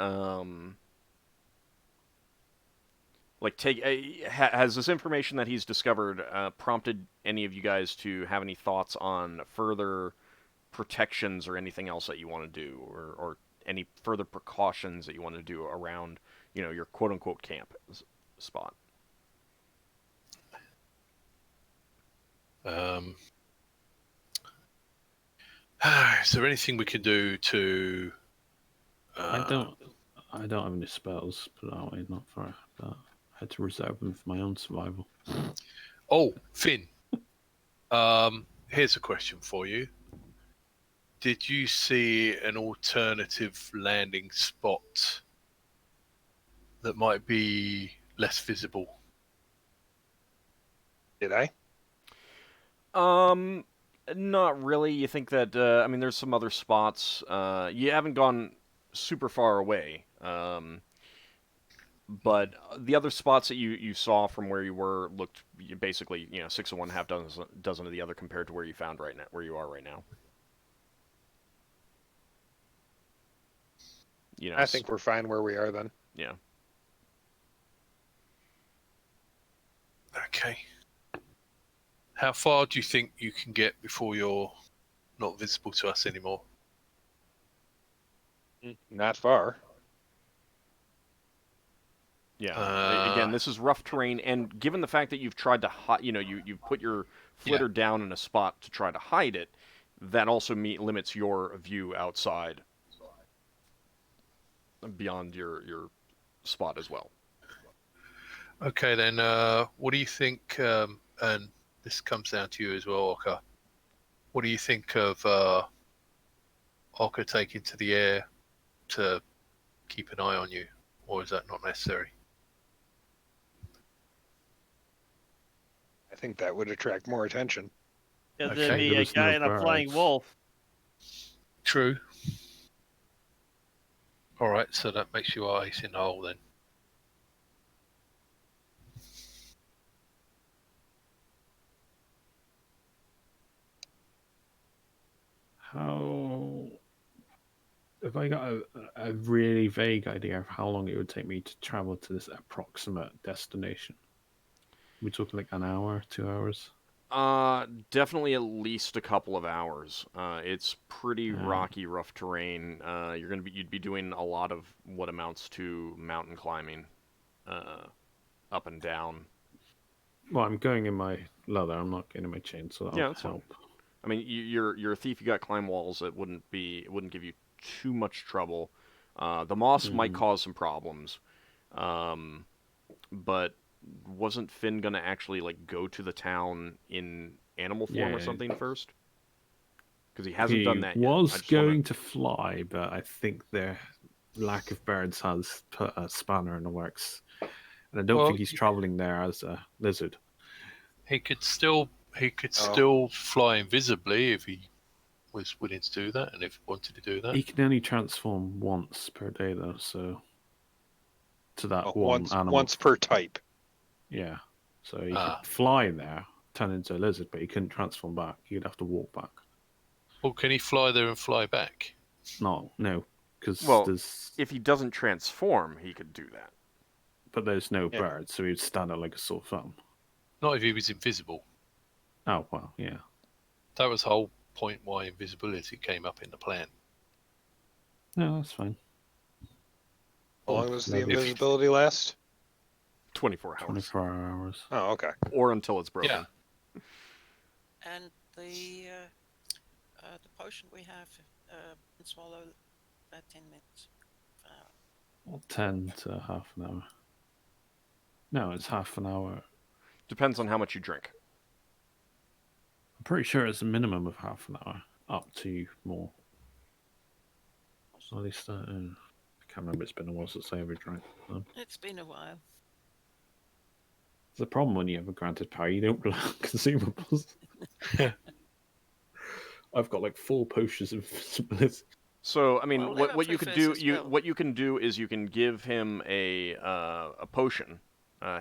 has this information that he's discovered prompted any of you guys to have any thoughts on further protections or anything else that you want to do, or any further precautions that you want to do around, your quote-unquote camp spot? Is there anything we can do to... I don't have any spells, put it that way, not for that. I had to reserve them for my own survival. Oh, Finn. Here's a question for you. Did you see an alternative landing spot that might be less visible? Did I? Not really. You think that there's some other spots. You haven't gone super far away. But the other spots that you saw from where you were looked basically 6 of one, half dozen of the other compared to where you found right now, where you are right now. I think we're fine where we are then. Yeah. Okay. How far do you think you can get before you're not visible to us anymore? Not far. Yeah. Again, this is rough terrain, and given the fact that you've tried to hide, you've put your flitter down in a spot to try to hide it, that also limits your view outside beyond your spot as well. Okay, then. What do you think? And this comes down to you as well, Ockar. What do you think of Ockar taking to the air to keep an eye on you, or is that not necessary? I think that would attract more attention. Yeah, Okay, there'd be there a was guy no in a flying birds. wolf. True. All right, so that makes you our ace in the hole then. How have I got a really vague idea of how long it would take me to travel to this approximate destination? We're talking like an hour, 2 hours? Definitely at least a couple of hours. It's pretty Yeah. rocky, rough terrain. You'd be doing a lot of what amounts to mountain climbing, up and down. Well, I'm going in my leather. I'm not getting in my chain, so that'll Yeah, that's fine. help. I mean, you're a thief. You got climb walls. It wouldn't give you too much trouble. The moss might cause some problems, but wasn't Finn gonna actually like go to the town in animal form or Yeah. something first? Because he hasn't He done that yet. was I just going to fly, but I think the lack of birds has put a spanner in the works. And I don't Well, think he's traveling there as a lizard. He could still fly invisibly if he was willing to do that, and if he wanted to do that. He can only transform once per day, though, so to that one animal. Once per type. Yeah. So he could fly there, turn into a lizard, but he couldn't transform back. He'd have to walk back. Well, can he fly there and fly back? No, because Well, there's... if he doesn't transform, he could do that. But there's no bird, so he'd stand out like a sore thumb. Not if he was invisible. Oh, well, yeah. That was the whole point why invisibility came up in the plan. No, that's fine. How long does the invisibility last? 24 hours. 24 hours. Oh, okay. Or until it's broken. Yeah. And the potion we have can swallow about 10 minutes. Well, 10 to half an hour. No, it's half an hour. Depends on how much you drink. I'm pretty sure it's a minimum of half an hour, up to more. At least I can't remember. It's been a while since I ever drank them. It's been a while. It's a problem when you have a granted power. You don't rely on consumables. I've got like 4 potions of invisibility. So I mean, Well, what you could do what you can do is you can give him a potion.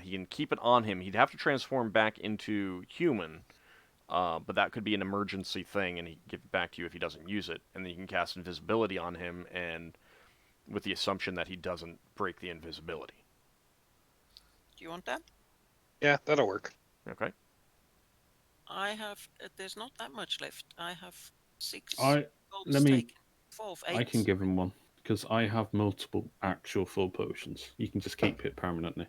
He can keep it on him. He'd have to transform back into human, but that could be an emergency thing, and he can give it back to you if he doesn't use it. And then you can cast invisibility on him, and with the assumption that he doesn't break the invisibility. Do you want that? Yeah, that'll work. Okay. I have. There's not that much left. I have 6 Let golds me. taken. 4 of 8. I can give him one because I have multiple actual full potions. You can just keep it permanently.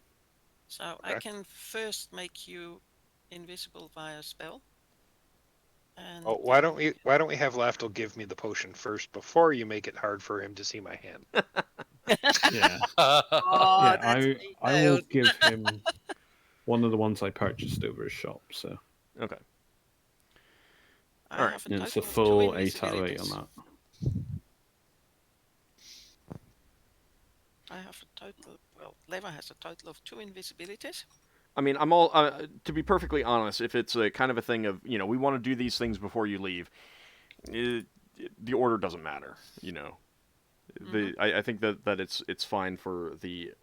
So I can first make you invisible via spell. And Oh, why don't we have Lafdul give me the potion first before you make it hard for him to see my hand? Yeah. Oh, Yeah, that's I will give him one of the ones I purchased over his shop. So Okay. I Alright. have and it's a total of 2 full 8 out of 8 on invisibilities. that. I have a total. Well, Leva has a total of 2 invisibilities. I mean, I'm all to be perfectly honest. If it's a kind of a thing of we want to do these things before you leave, the order doesn't matter. I think that it's fine for the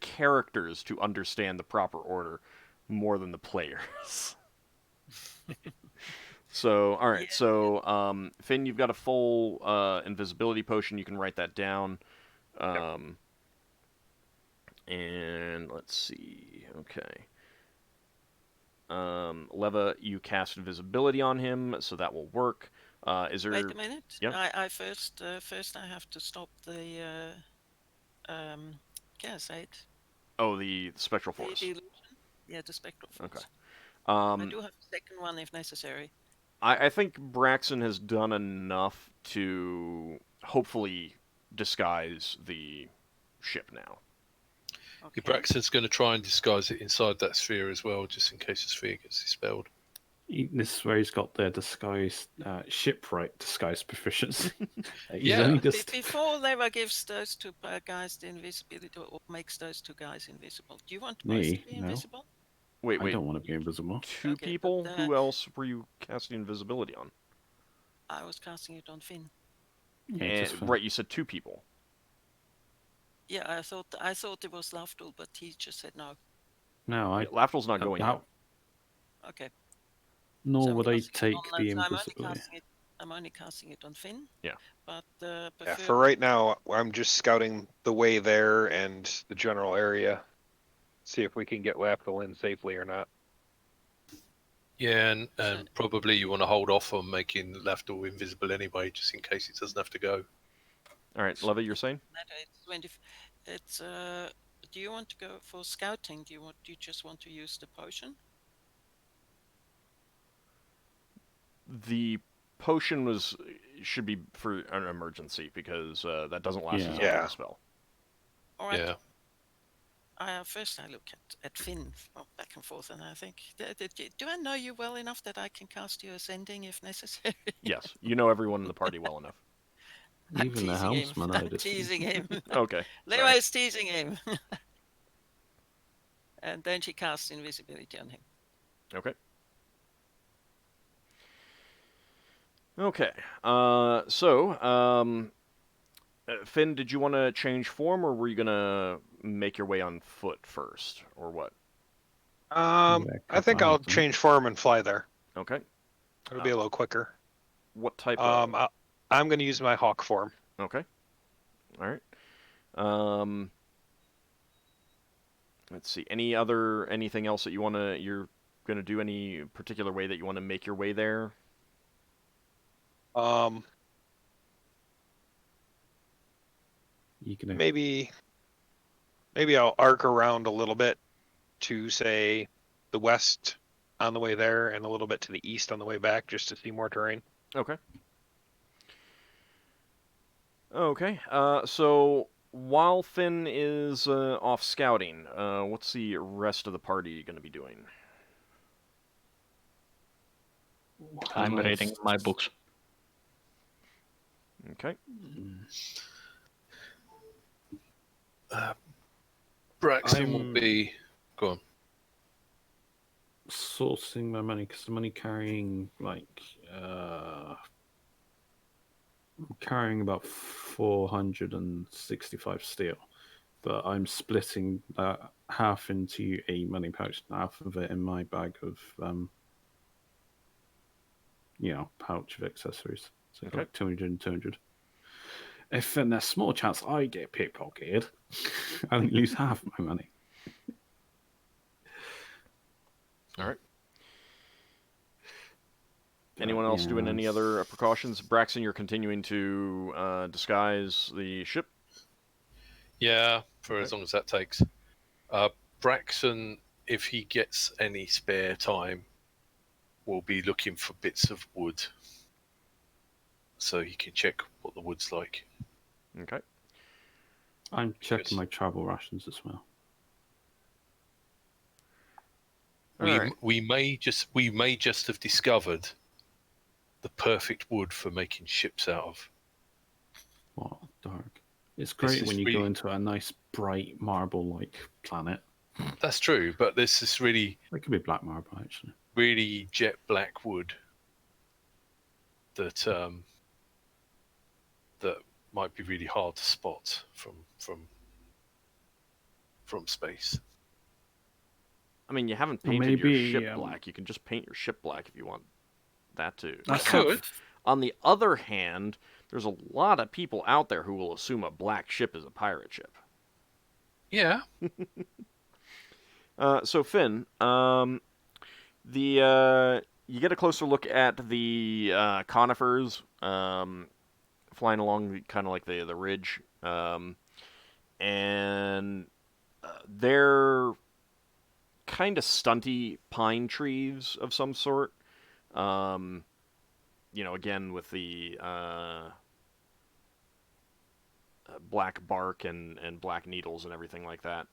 characters to understand the proper order more than the players. So, all right. Yeah. So, Finn, you've got a full invisibility potion. You can write that down. And let's see. Okay. Leva, you cast invisibility on him, so that will work. Is there? Wait a minute. Yeah. I first I have to stop the gas aid. Oh, the spectral The force. illusion. Yeah, the spectral force. Okay. I do have a second one if necessary. I think Braxon has done enough to hopefully disguise the ship now. Okay. Braxton's going to try and disguise it inside that sphere as well, just in case the sphere gets dispelled. This is where he's got their disguise, shipwright disguise proficiency. He's Yeah. only just... Before Leva gives those two guys the invisibility or makes those two guys invisible, do you want both Me? to be No. invisible? Wait. I don't want to be invisible. Two Okay, people? but, Who else were you casting invisibility on? I was casting it on Finn. Yeah, just for... Right, you said 2 people. Yeah, I thought it was Lafdul, but he just said no. No, I... Lafdul's not going yet. Okay. Nor So I'm would I casting it take on- the so invisibility. I'm only casting it on Finn. Yeah. But Yeah, for right now, I'm just scouting the way there and the general area. See if we can get Lafdul in safely or not. Yeah, and probably you want to hold off on making Lafdul invisible anyway, just in case it doesn't have to go. All right, Leva, you're saying? It's 20. It's do you want to go for scouting? Do you just want to use the potion? The potion should be for an emergency because that doesn't last as long as Yeah. the spell. All right. Yeah. First, I look at Finn back and forth, and I think, do I know you well enough that I can cast you ascending if necessary? Yes, you know everyone in the party well enough. I'm Even the teasing him. helmsman, I'm I'd assume. teasing him. Okay. Leva sorry. is teasing him. And then she casts invisibility on him. Okay. Okay. Finn, did you want to change form, or were you gonna make your way on foot first, or what? I think I'll change form and fly there. Okay. It'll be a little quicker. What type of? I'm going to use my hawk form. Okay. All right. Let's see. Anything else that you're gonna do? Any particular way that you want to make your way there? You can... Maybe I'll arc around a little bit to, say, the west on the way there and a little bit to the east on the way back just to see more terrain. Okay. Okay. So while Finn is off scouting, what's the rest of the party going to be doing? I'm reading my books. Okay. Braxon will be... Go on. Sourcing my money, because I'm only carrying, like... I'm carrying about 465 steel. But I'm splitting that half into a money pouch, half of it in my bag of... pouch of accessories. So Okay. like 200 and 200. If in a small chance I get pickpocketed, I only lose half my money. All right. Anyone else doing any other precautions? Braxon, you're continuing to disguise the ship? Yeah, for as long as that takes. Braxon, if he gets any spare time, will be looking for bits of wood so he can check what the wood's like. Okay. I'm checking my travel rations as well. We may just have discovered the perfect wood for making ships out of. What? Dark. It's great when you really... go into a nice, bright, marble-like planet. That's true, but this is really... It could be black marble, actually. Really jet black wood that that might be really hard to spot from space. I mean, you haven't painted your ship black. You can just paint your ship black if you want that too. I could. On the other hand, there's a lot of people out there who will assume a black ship is a pirate ship. Yeah. So Finn, You get a closer look at the conifers flying along kind of like the ridge, and they're kind of stunty pine trees of some sort. Again with the black bark and black needles and everything like that.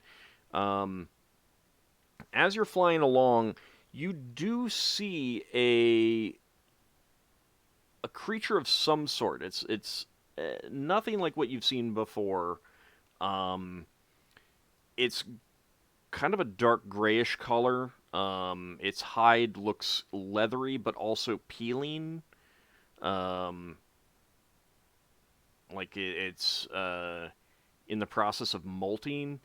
As you're flying along, you do see a creature of some sort. It's nothing like what you've seen before. It's kind of a dark grayish color. Its hide looks leathery, but also peeling. Like it's in the process of molting.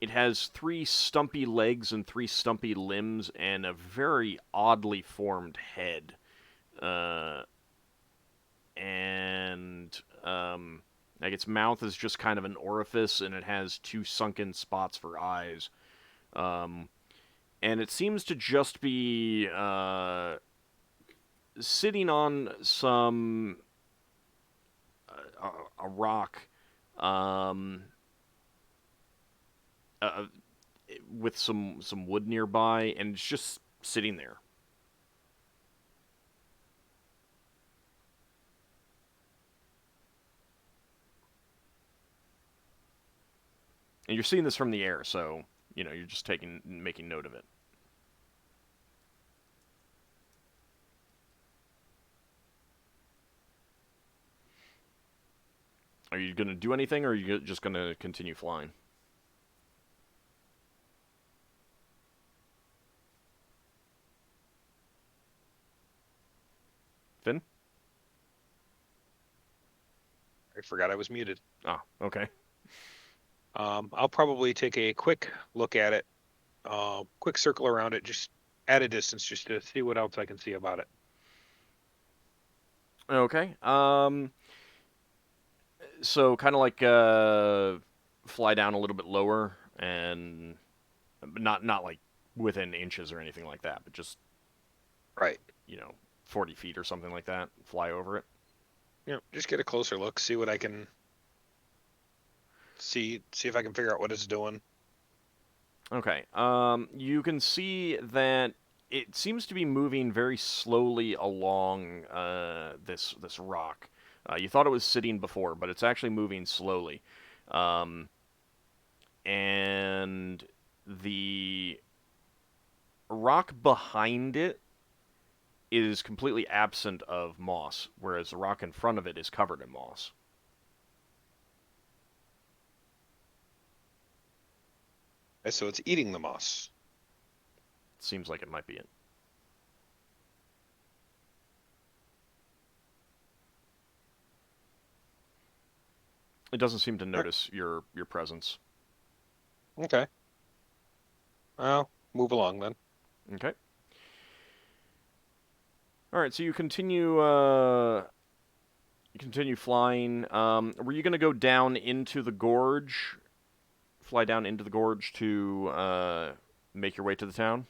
It has 3 stumpy legs and 3 stumpy limbs and a very oddly formed head. And like its mouth is just kind of an orifice, and it has 2 sunken spots for eyes. And it seems to just be sitting on some a rock with some wood nearby, and it's just sitting there. And you're seeing this from the air, so you're just making note of it. Are you going to do anything, or are you just going to continue flying? Finn? I forgot I was muted. Ah, okay. I'll probably take a quick look at it, quick circle around it, just at a distance, just to see what else I can see about it. Okay. So kind of like fly down a little bit lower, and not like within inches or anything like that, but just Right. 40 feet or something like that. Fly over it. Just get a closer look, see what I can see if I can figure out what it's doing. Okay. You can see that it seems to be moving very slowly along this rock. You thought it was sitting before, but it's actually moving slowly. And the rock behind it is completely absent of moss, whereas the rock in front of it is covered in moss. So it's eating the moss. Seems like it might be it. It doesn't seem to notice your presence. Okay. Well, move along then. Okay. All right, so you continue flying. Were you going to go down into the gorge? Fly down into the gorge to make your way to the town?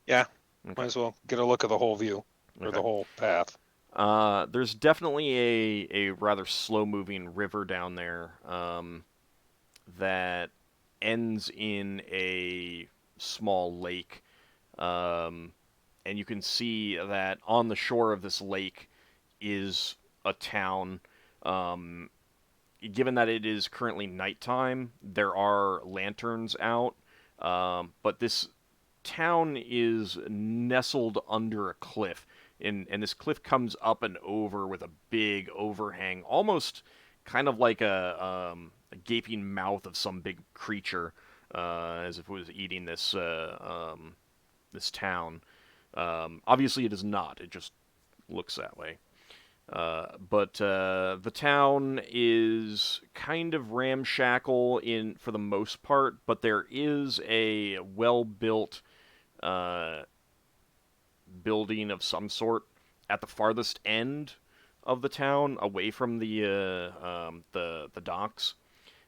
Yeah. Okay. Might as well get a look at the whole view, or Okay. the whole path. There's definitely a rather slow-moving river down there that ends in a small lake. And you can see that on the shore of this lake is a town. Given that it is currently nighttime, there are lanterns out, but this town is nestled under a cliff, and this cliff comes up and over with a big overhang, almost kind of like a gaping mouth of some big creature, as if it was eating this this town. Obviously, it is not. It just looks that way. But the town is kind of ramshackle for the most part, but there is a well-built building of some sort at the farthest end of the town, away from the docks.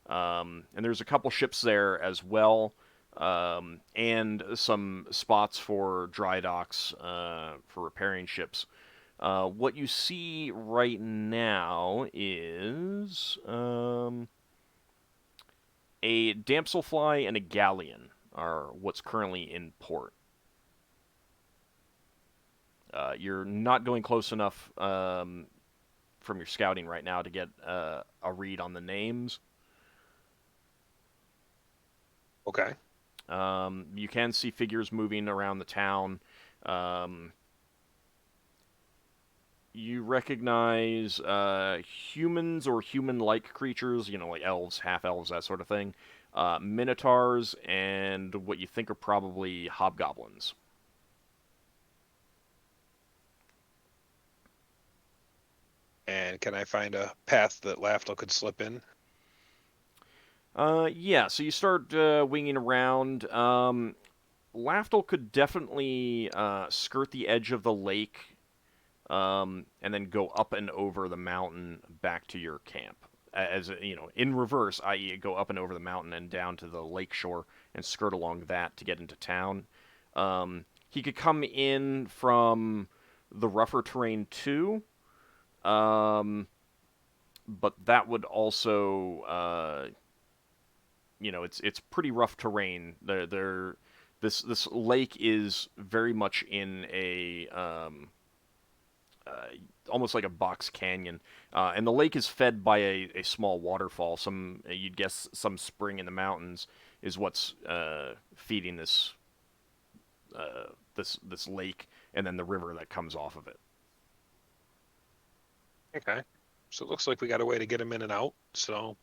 And there's a couple ships there as well. and some spots for dry docks for repairing ships. What you see right now is a damselfly and a galleon are what's currently in port. You're not going close enough from your scouting right now to get a read on the names. Okay. You can see figures moving around the town. You recognize humans or human-like creatures, like elves, half-elves, that sort of thing. Minotaurs, and what you think are probably hobgoblins. And can I find a path that Lafdul could slip in? Yeah, so you start winging around. Lafdul could definitely skirt the edge of the lake and then go up and over the mountain back to your camp. As in reverse, i.e., go up and over the mountain and down to the lake shore and skirt along that to get into town. He could come in from the rougher terrain too, but that would also, it's pretty rough terrain. This lake is very much in a almost like a box canyon, and the lake is fed by a small waterfall. You'd guess some spring in the mountains is what's feeding this this lake, and then the river that comes off of it. Okay. So it looks like we got a way to get him in and out. So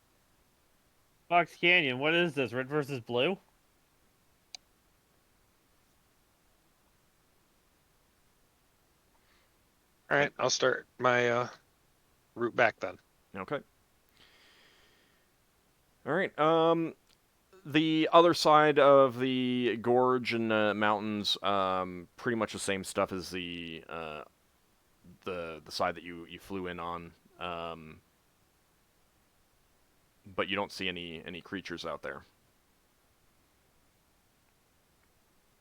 Fox Canyon, what is this? Red versus blue? all right, I'll start my route back then. Okay. All right. The other side of the gorge and mountains, pretty much the same stuff as the side that you flew in on, but you don't see any creatures out there.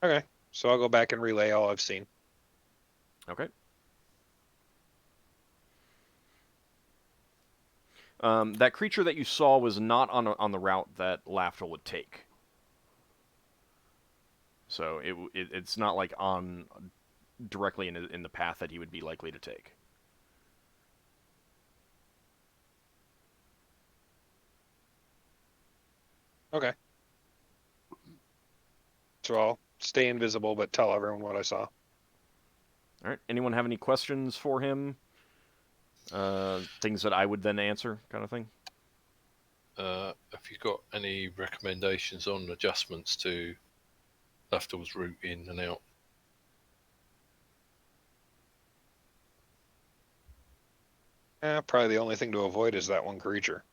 Okay. So I'll go back and relay all I've seen. Okay. That creature that you saw was not on the route that Lafdul would take. So it's not like on directly in the path that he would be likely to take. Okay. So I'll stay invisible, but tell everyone what I saw. All right. Anyone have any questions for him? Things that I would then answer, kind of thing. Have you got any recommendations on adjustments to Lafdul's route in and out? Probably the only thing to avoid is that one creature.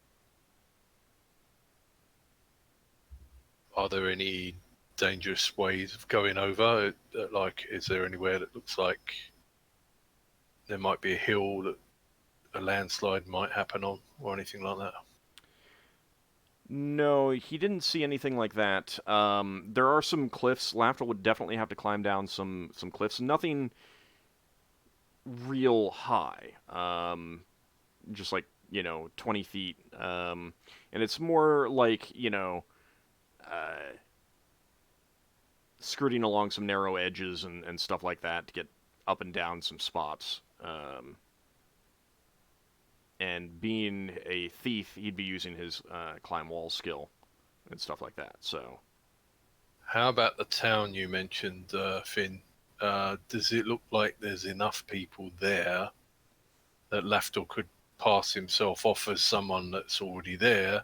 Are there any dangerous ways of going over? Like, is there anywhere that looks like there might be a hill that a landslide might happen on, or anything like that? No, he didn't see anything like that. There are some cliffs. Lafdul would definitely have to climb down some cliffs. Nothing real high. Just like 20 feet. And it's more like skirting along some narrow edges and stuff like that to get up and down some spots. And being a thief, he'd be using his climb wall skill and stuff like that. So, how about the town you mentioned, Finn? Does it look like there's enough people there that Lafdul could pass himself off as someone that's already there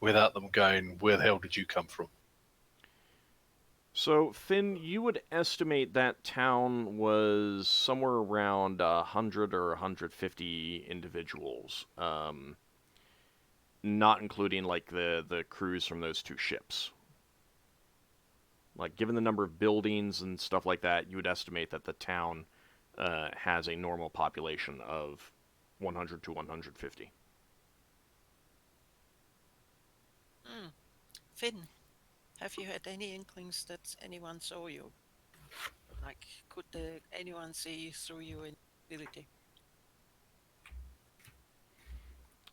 without them going, "Where the hell did you come from?" So, Finn, you would estimate that town was somewhere around 100 or 150 individuals, not including like the crews from those two ships. Like, given the number of buildings and stuff like that, you would estimate that the town has a normal population of 100 to 150. Finn, Have you had any inklings that anyone saw you? Like, could anyone see through your ability?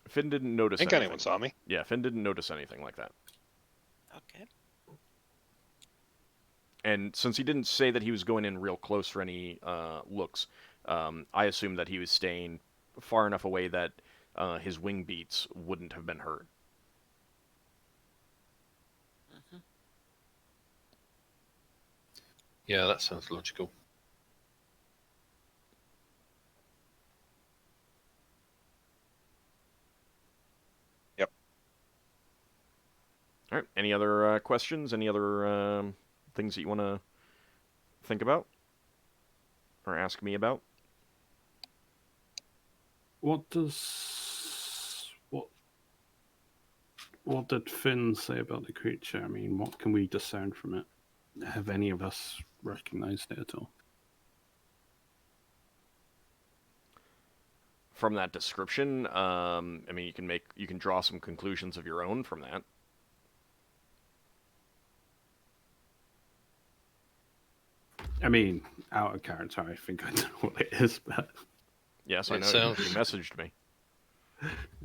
Finn didn't I notice think anything. anyone saw me. Yeah, Finn didn't notice anything like that. Okay. And since he didn't say that he was going in real close for any looks, I assumed that he was staying far enough away that his wing beats wouldn't have been hurt. Mm-hmm. Yeah, that sounds logical. Yep. All right. Any other questions? Any other things that you want to think about or ask me about? What did Finn say about the creature? I mean, what can we discern from it? Have any of us recognized it at all? From that description, I mean, you can draw some conclusions of your own from that. I mean, out of character, I think I know what it is, but Yes, I It know. sounds- You messaged me.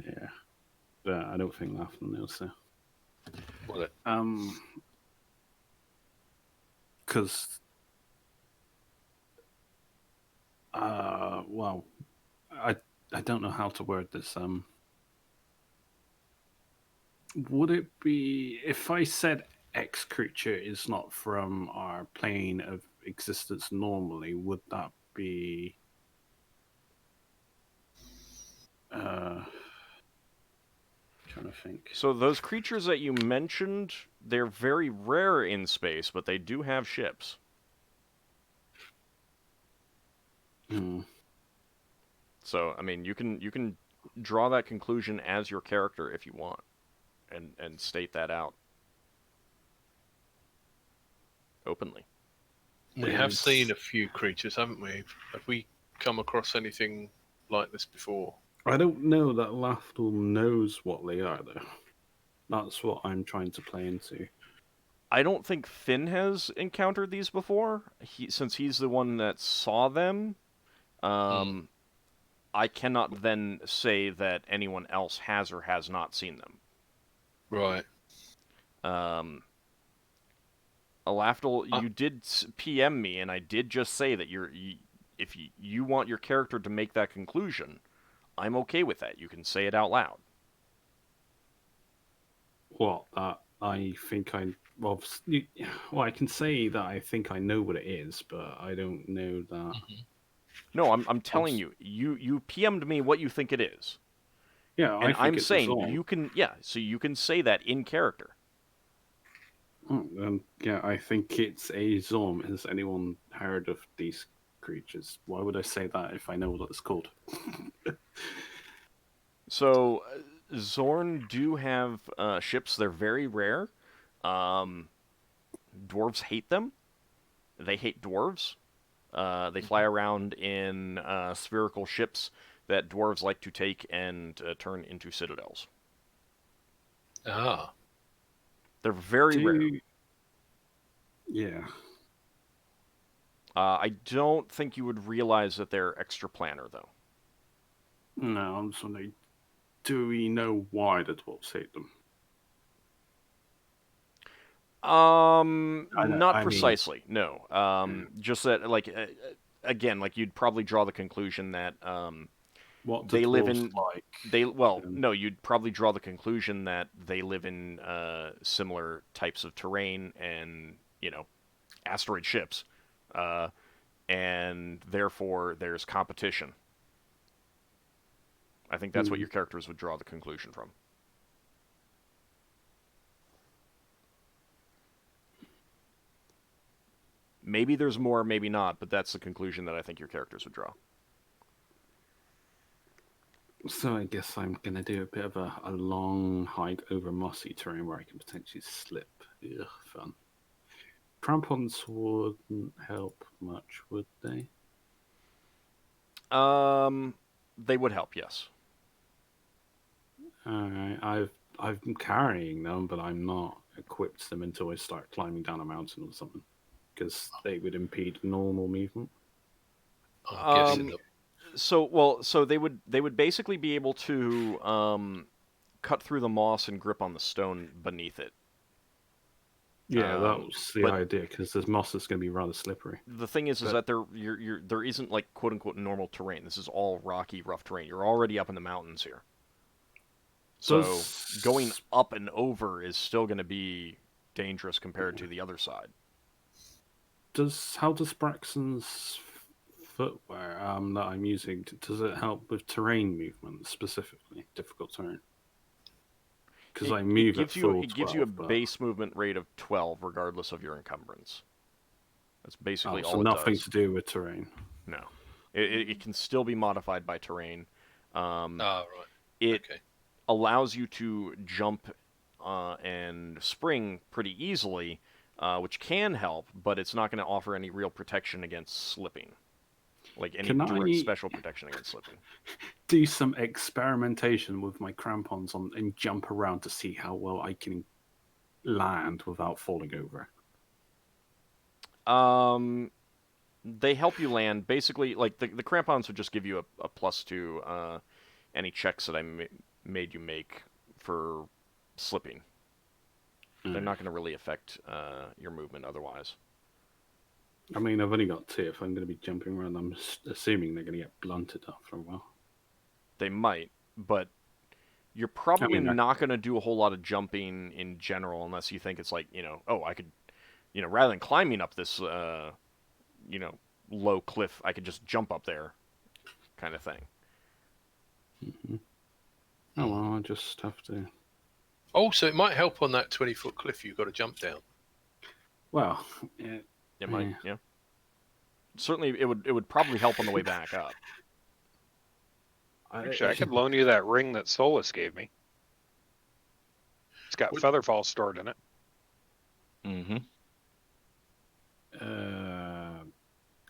yeah, but I don't think Lafdul knows so. Well, Because, well, I don't know how to word this. Would it be if I said X creature is not from our plane of existence normally? Would that be? Trying to think. So those creatures that you mentioned, they're very rare in space, but they do have ships. Hmm. So I mean, you can draw that conclusion as your character if you want, and state that out openly. we have seen a few creatures, haven't we? Have we come across anything like this before? I don't know that Lafdul knows what they are, though. That's what I'm trying to play into. I don't think Finn has encountered these before. Since he's the one that saw them, I cannot then say that anyone else has or has not seen them. Right. Lafdul, you did PM me, and I did just say that if you want your character to make that conclusion, I'm okay with that. You can say it out loud. What? I think I... Well, I can say that I think I know what it is, but I don't know that... No, I'm telling you. You PM'd me what you think it is. Yeah, and I think I'm it's saying Zorn. you can, so you can say that in character. Yeah, I think it's a Zorn. Has anyone heard of these creatures? Why would I say that if I know what it's called? So, Zorn do have ships. They're very rare. Dwarves hate them. They hate dwarves. They fly around in spherical ships that dwarves like to take and turn into citadels. Ah. They're very rare. Yeah. I don't think you would realize that they're extraplanar, though. No, I'm just wondering, do we know why the dwarves hate them? Not precisely, no. Just that, like, again, like you'd probably draw the conclusion that what they live dwarves in. like? No, you'd probably draw the conclusion that they live in similar types of terrain and asteroid ships, and therefore there's competition. I think that's what your characters would draw the conclusion from. Maybe there's more, maybe not, but that's the conclusion that I think your characters would draw. So I guess I'm going to do a bit of a long hike over mossy terrain where I can potentially slip. Ugh, fun. Crampons wouldn't help much, would they? They would help, yes. Alright, I'm carrying them, but I'm not equipped them until I start climbing down a mountain or something, because they would impede normal movement. I'm guessing that So they would basically be able to cut through the moss and grip on the stone beneath it. Yeah, that was the but- idea, because this moss is going to be rather slippery. The thing is that there isn't like quote unquote normal terrain. This is all rocky, rough terrain. You're already up in the mountains here. So going up and over is still going to be dangerous compared to the other side. How does Braxon's footwear that I'm using, does it help with terrain movement specifically, difficult terrain? Because I move at full 12. It gives you a base movement rate of 12 regardless of your encumbrance. That's basically all so it nothing does. to do with terrain. No. It can still be modified by terrain. right. It Okay. allows you to jump and spring pretty easily, which can help, but it's not going to offer any real protection against slipping. Like any direct special protection against slipping. Do some experimentation with my crampons on and jump around to see how well I can land without falling over. They help you land. Basically, like the crampons would just give you a plus to any checks that I made you make for slipping. They're not going to really affect your movement otherwise. I mean, I've only got 2. If I'm going to be jumping around, I'm assuming they're going to get blunted after a while. They might, but you're probably not going to do a whole lot of jumping in general unless you think it's like, I could, rather than climbing up this, low cliff, I could just jump up there kind of thing. Mm-hmm. Oh, well, I just have to... Also, it might help on that 20-foot cliff you've got to jump down. Well, yeah. It might, yeah. Certainly, it would probably help on the way back up. Actually, I could loan you that ring that Solas gave me. It's got Featherfall stored in it. Mm-hmm.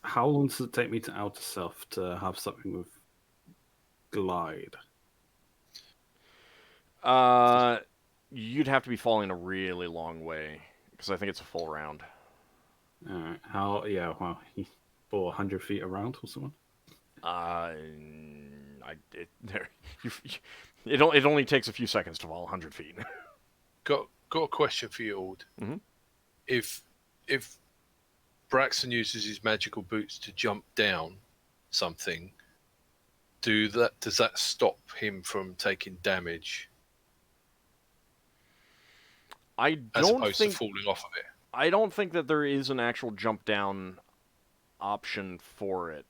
How long does it take me to outer self to have something with glide? You'd have to be falling a really long way because I think it's a full round. Alright. For 100 feet around or something? It only takes a few seconds to fall 100 feet. Got a question for you, Ald. Mm-hmm. If Braxon uses his magical boots to jump down something, does that stop him from taking damage? As opposed to falling off of it. I don't think that there is an actual jump down option for it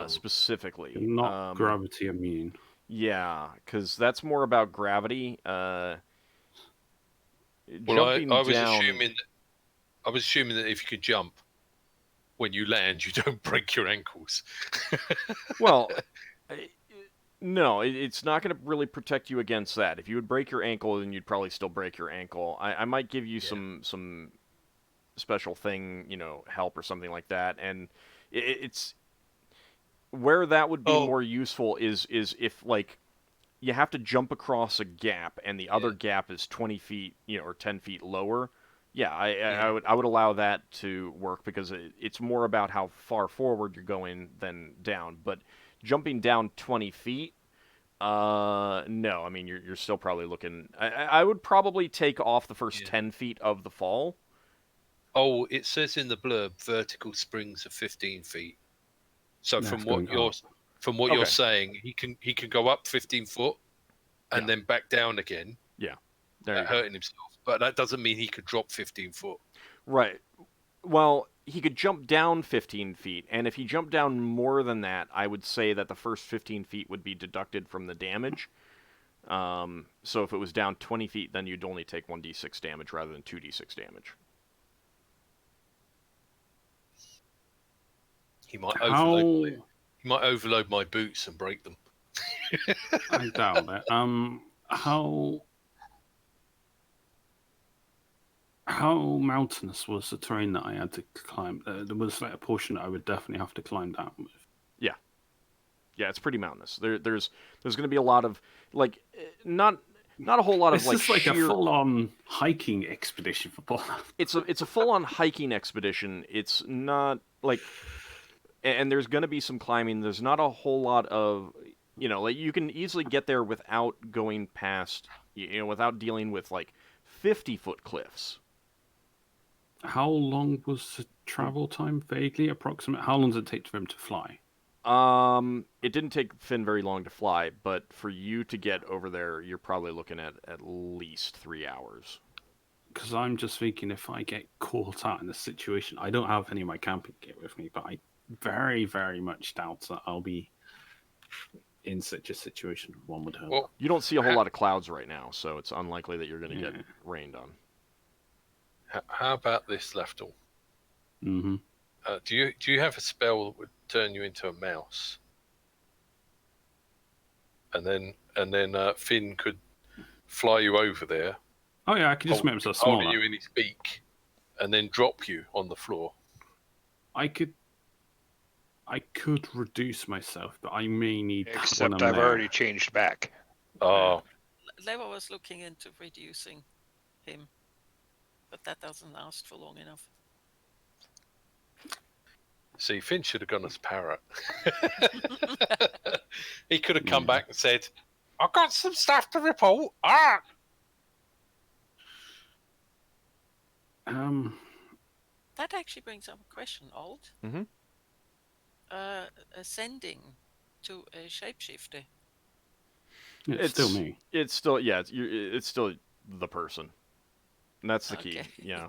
specifically. You're not gravity immune. Yeah, because that's more about gravity. I Jumping was down... assuming that if you could jump, when you land, you don't break your ankles. Well, no, it's not going to really protect you against that. If you would break your ankle, then you'd probably still break your ankle. I might give you some special thing, help or something like that. And it's where that would be more useful is if like you have to jump across a gap and the other gap is 20 feet, or 10 feet lower. Yeah, I would allow that to work because it's more about how far forward you're going than down. But jumping down 20 feet, no. I mean, you're still probably looking... I would probably take off the first 10 feet of the fall. Oh, it says in the blurb, vertical springs of 15 feet. So from what you're saying, he can go up 15 foot and then back down again. Yeah, hurting himself. But that doesn't mean he could drop 15 foot. Right. Well, he could jump down 15 feet, and if he jumped down more than that, I would say that the first 15 feet would be deducted from the damage. So if it was down 20 feet, then you'd only take 1d6 damage rather than 2d6 damage. He might overload my boots and break them. I doubt it. How mountainous was the terrain that I had to climb? There was like a portion that I would definitely have to climb down with. Yeah, it's pretty mountainous. There's going to be a lot of not not a whole lot of This like is like sheer... a full-on hiking expedition for Paul. It's a full-on hiking expedition. It's not like, and there's going to be some climbing. There's not a whole lot of, like you can easily get there without going past, without dealing with like 50-foot cliffs. How long was the travel time, vaguely, approximate? How long does it take for him to fly? It didn't take Finn very long to fly, but for you to get over there, you're probably looking at least 3 hours. Because I'm just thinking, if I get caught out in this situation, I don't have any of my camping gear with me, but I very, very much doubt that I'll be in such a situation, one would hope. Well, You don't see a whole lot of clouds right now, so it's unlikely that you're going to get rained on. how about this, Lafdul? Mm-hmm. Do you have a spell that would turn you into a mouse? And then Finn could fly you over there. Oh yeah, I can just make myself smaller. Hold you in his beak, and then drop you on the floor. I could reduce myself, but I may need. Except I've already changed back. Oh, Leva was looking into reducing him, but that doesn't last for long enough. see, Finn should have gone as parrot. He could have come back and said, "I've got some stuff to report." Ah. That actually brings up a question, Old. Mm-hmm. Ascending to a shapeshifter. It's still me. It's still it's still the person. And that's the key. Yeah.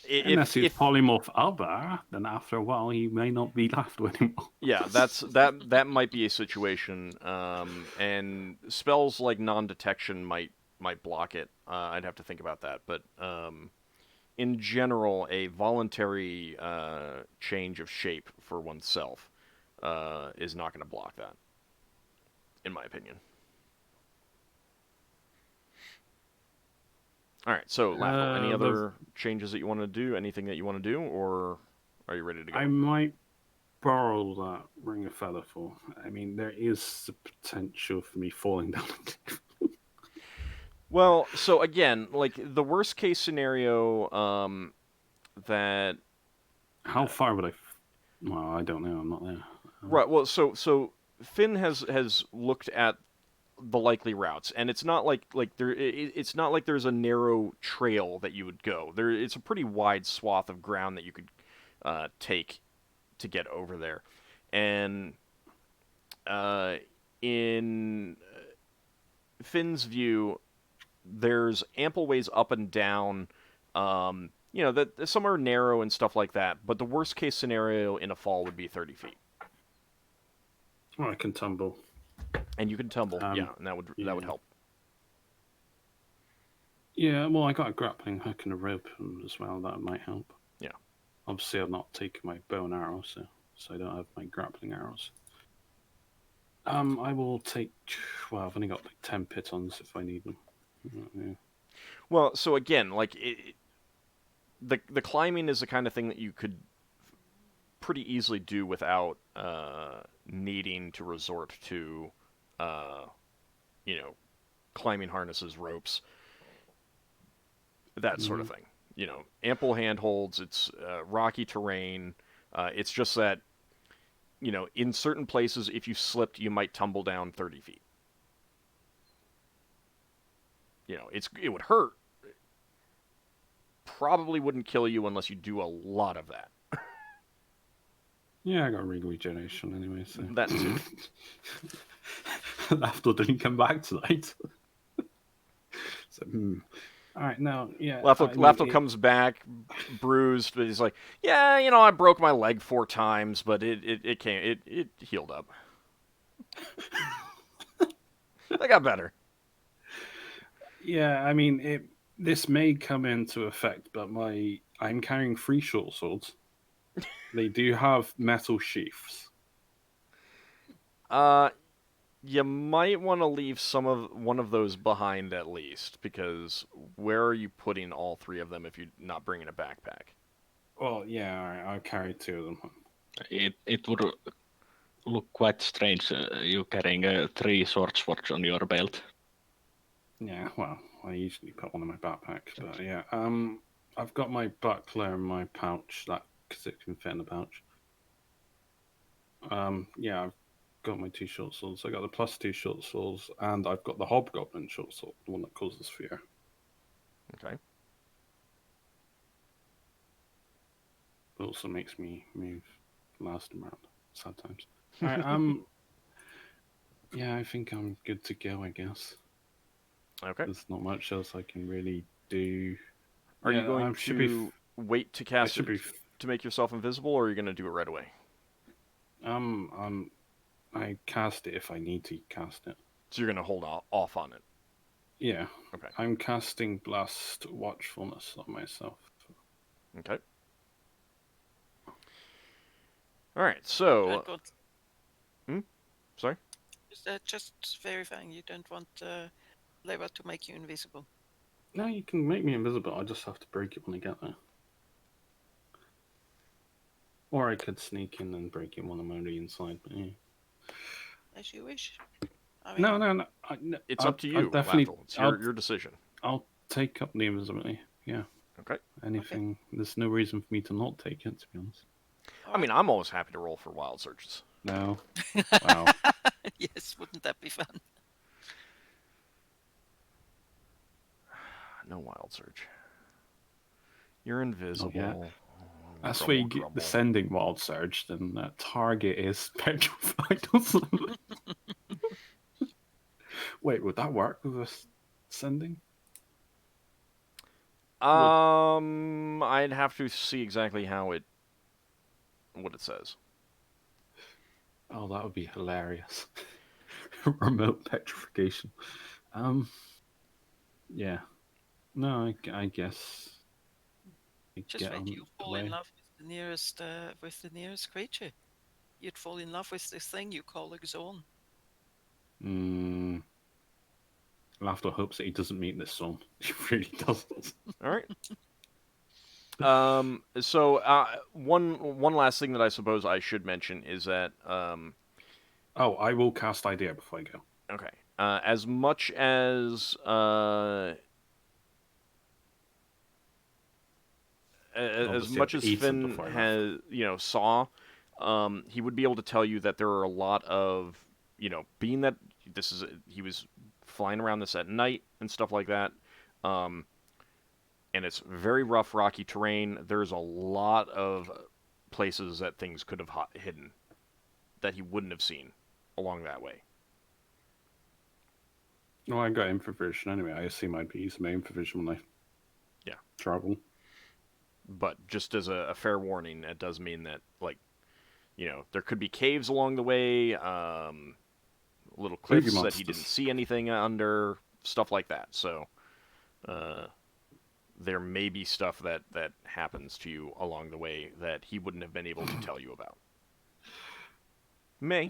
Unless he's polymorph other, then after a while he may not be Lafdul anymore. Yeah, that might be a situation. And spells like non-detection might block it. I'd have to think about that, but in general, a voluntary change of shape for oneself is not going to block that, in my opinion. All right, so Lafdul, any other changes that you want to do? Anything that you want to do, or are you ready to go? I might borrow that Ring of Feather for. I mean, there is the potential for me falling down a cliff. Well, so again, like the worst case scenario, that. How far would I? Well, I don't know. I'm not there. Right. Well, so Finn has looked at the likely routes, and it's not like it's not like there's a narrow trail that you would go. It's a pretty wide swath of ground that you could take to get over there, and in Finn's view, there's ample ways up and down. That some are narrow and stuff like that, but the worst case scenario in a fall would be 30 feet. Oh, I can tumble. And you can tumble, and that would help. Yeah, well, I got a grappling hook and a rope as well. That might help. Yeah. Obviously, I've not taken my bow and arrow, so I don't have my grappling arrows. I will take. Well, I've only got like 10 pitons if I need them. Yeah. Well, so again, like the climbing is the kind of thing that you could pretty easily do without needing to resort to, climbing harnesses, ropes, that sort of thing. Ample handholds. It's rocky terrain. It's just that, in certain places, if you slipped, you might tumble down 30 feet. It would hurt. Probably wouldn't kill you unless you do a lot of that. Yeah, I got regeneration anyway, so... That too. Lafdul didn't come back tonight. So, Alright, now, yeah... Lafdul comes back, bruised, but he's like, yeah, I broke my leg 4 times, but it healed up. I got better. Yeah, I mean, this may come into effect, but I'm carrying 3 short swords. They do have metal sheaths. You might want to leave one of those behind at least, because where are you putting all 3 of them if you're not bringing a backpack? Well, yeah, all right, I'll carry 2 of them. It would look quite strange, you carrying 3 sword swords on your belt. Yeah, well, I usually put one in my backpack, but yeah. I've got my buckler in my pouch, because it can fit in the pouch. Yeah, I've got my 2 short swords. I got the +2 short swords, and I've got the hobgoblin short sword, the one that causes fear. Okay. It also makes me move last around sometimes. All right, yeah, I think I'm good to go, I guess. Okay. There's not much else I can really do. Are you Yeah, going I should be to wait to I cast should it be. to make yourself invisible, or are you going to do it right away? I cast it if I need to cast it. So you're going to hold off on it. Yeah. Okay. I'm casting Blast Watchfulness on myself. Okay. All right. So, sorry. Just verifying you don't want Leva to make you invisible. No, you can make me invisible. I just have to break it when I get there. Or I could sneak in and break it when I'm already inside. But yeah. As you wish. I mean, No. It's up to you, Lafdul. It's your decision. I'll take up the invisibility. Yeah. Okay. Anything. Okay. There's no reason for me to not take it, to be honest. I mean, I'm always happy to roll for wild searches. No. Wow. Yes, wouldn't that be fun? No wild search. You're invisible. Oh, yeah. That's where you get the sending wild surge, then that target is petrified or something. Wait, would that work with us sending? I'd have to see exactly what it says. Oh, that would be hilarious. Remote petrification. Yeah. No, I guess. Just wait, you fall in love with the nearest creature. You'd fall in love with this thing you call a zone. Lafdul hopes that he doesn't meet this zone. He really doesn't. All right. So one last thing that I suppose I should mention is that Oh, I will cast idea before I go. Okay. As much as Finn has, saw, he would be able to tell you that there are a lot of, being that he was flying around this at night and stuff like that, and it's very rough, rocky terrain. There's a lot of places that things could have hidden that he wouldn't have seen along that way. No, I got infravision anyway. I assume I'd be using my infravision when I travel. But just as a fair warning, it does mean that, there could be caves along the way, little cliffs that he didn't see anything under, stuff like that. So, there may be stuff that happens to you along the way that he wouldn't have been able to tell you about. May.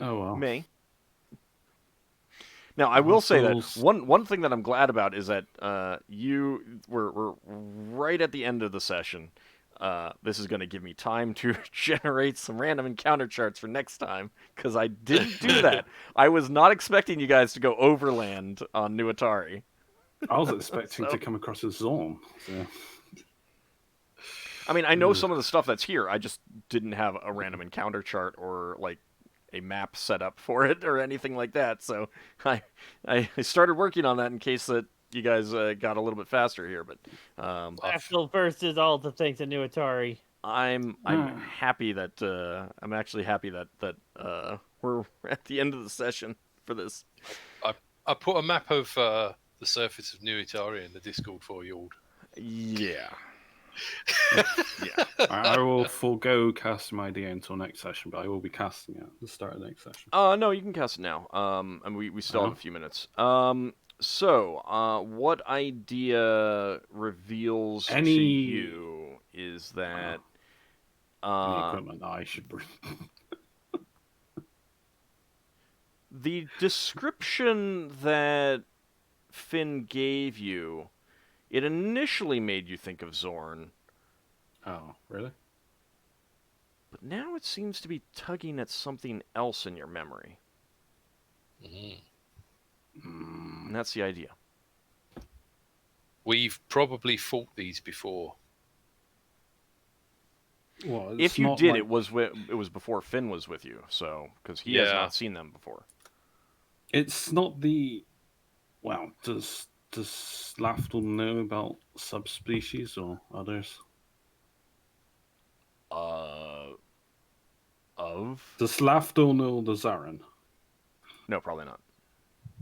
Now, I will say that one thing that I'm glad about is that you were right at the end of the session. This is going to give me time to generate some random encounter charts for next time, because I didn't do that. I was not expecting you guys to go overland on nuetari. I was expecting to come across a zone. So. I mean, I know some of the stuff that's here. I just didn't have a random encounter chart or, a map set up for it or anything like that. So I started working on that in case that you guys got a little bit faster here. But Lafdul versus all the things in nuetari. I'm happy that I'm actually happy that we're at the end of the session for this. I put a map of the surface of nuetari in the Discord for you all. Yeah. Yeah. I will forego casting my idea until next session, but I will be casting it at the start of the next session. No, you can cast it now. And we still have a few minutes. So, what idea reveals to you is that any equipment that I should bring. The description that Finn gave you, it initially made you think of Zorn. Oh, really? But now it seems to be tugging at something else in your memory. And that's the idea. We've probably fought these before. Well, it's If you not did, like- it was before Finn was with you, so because he has Yeah. not seen them before. It's not the. Well, does Lafdul know about subspecies or others? Of? Does Lafdul know the Zarin? No, probably not.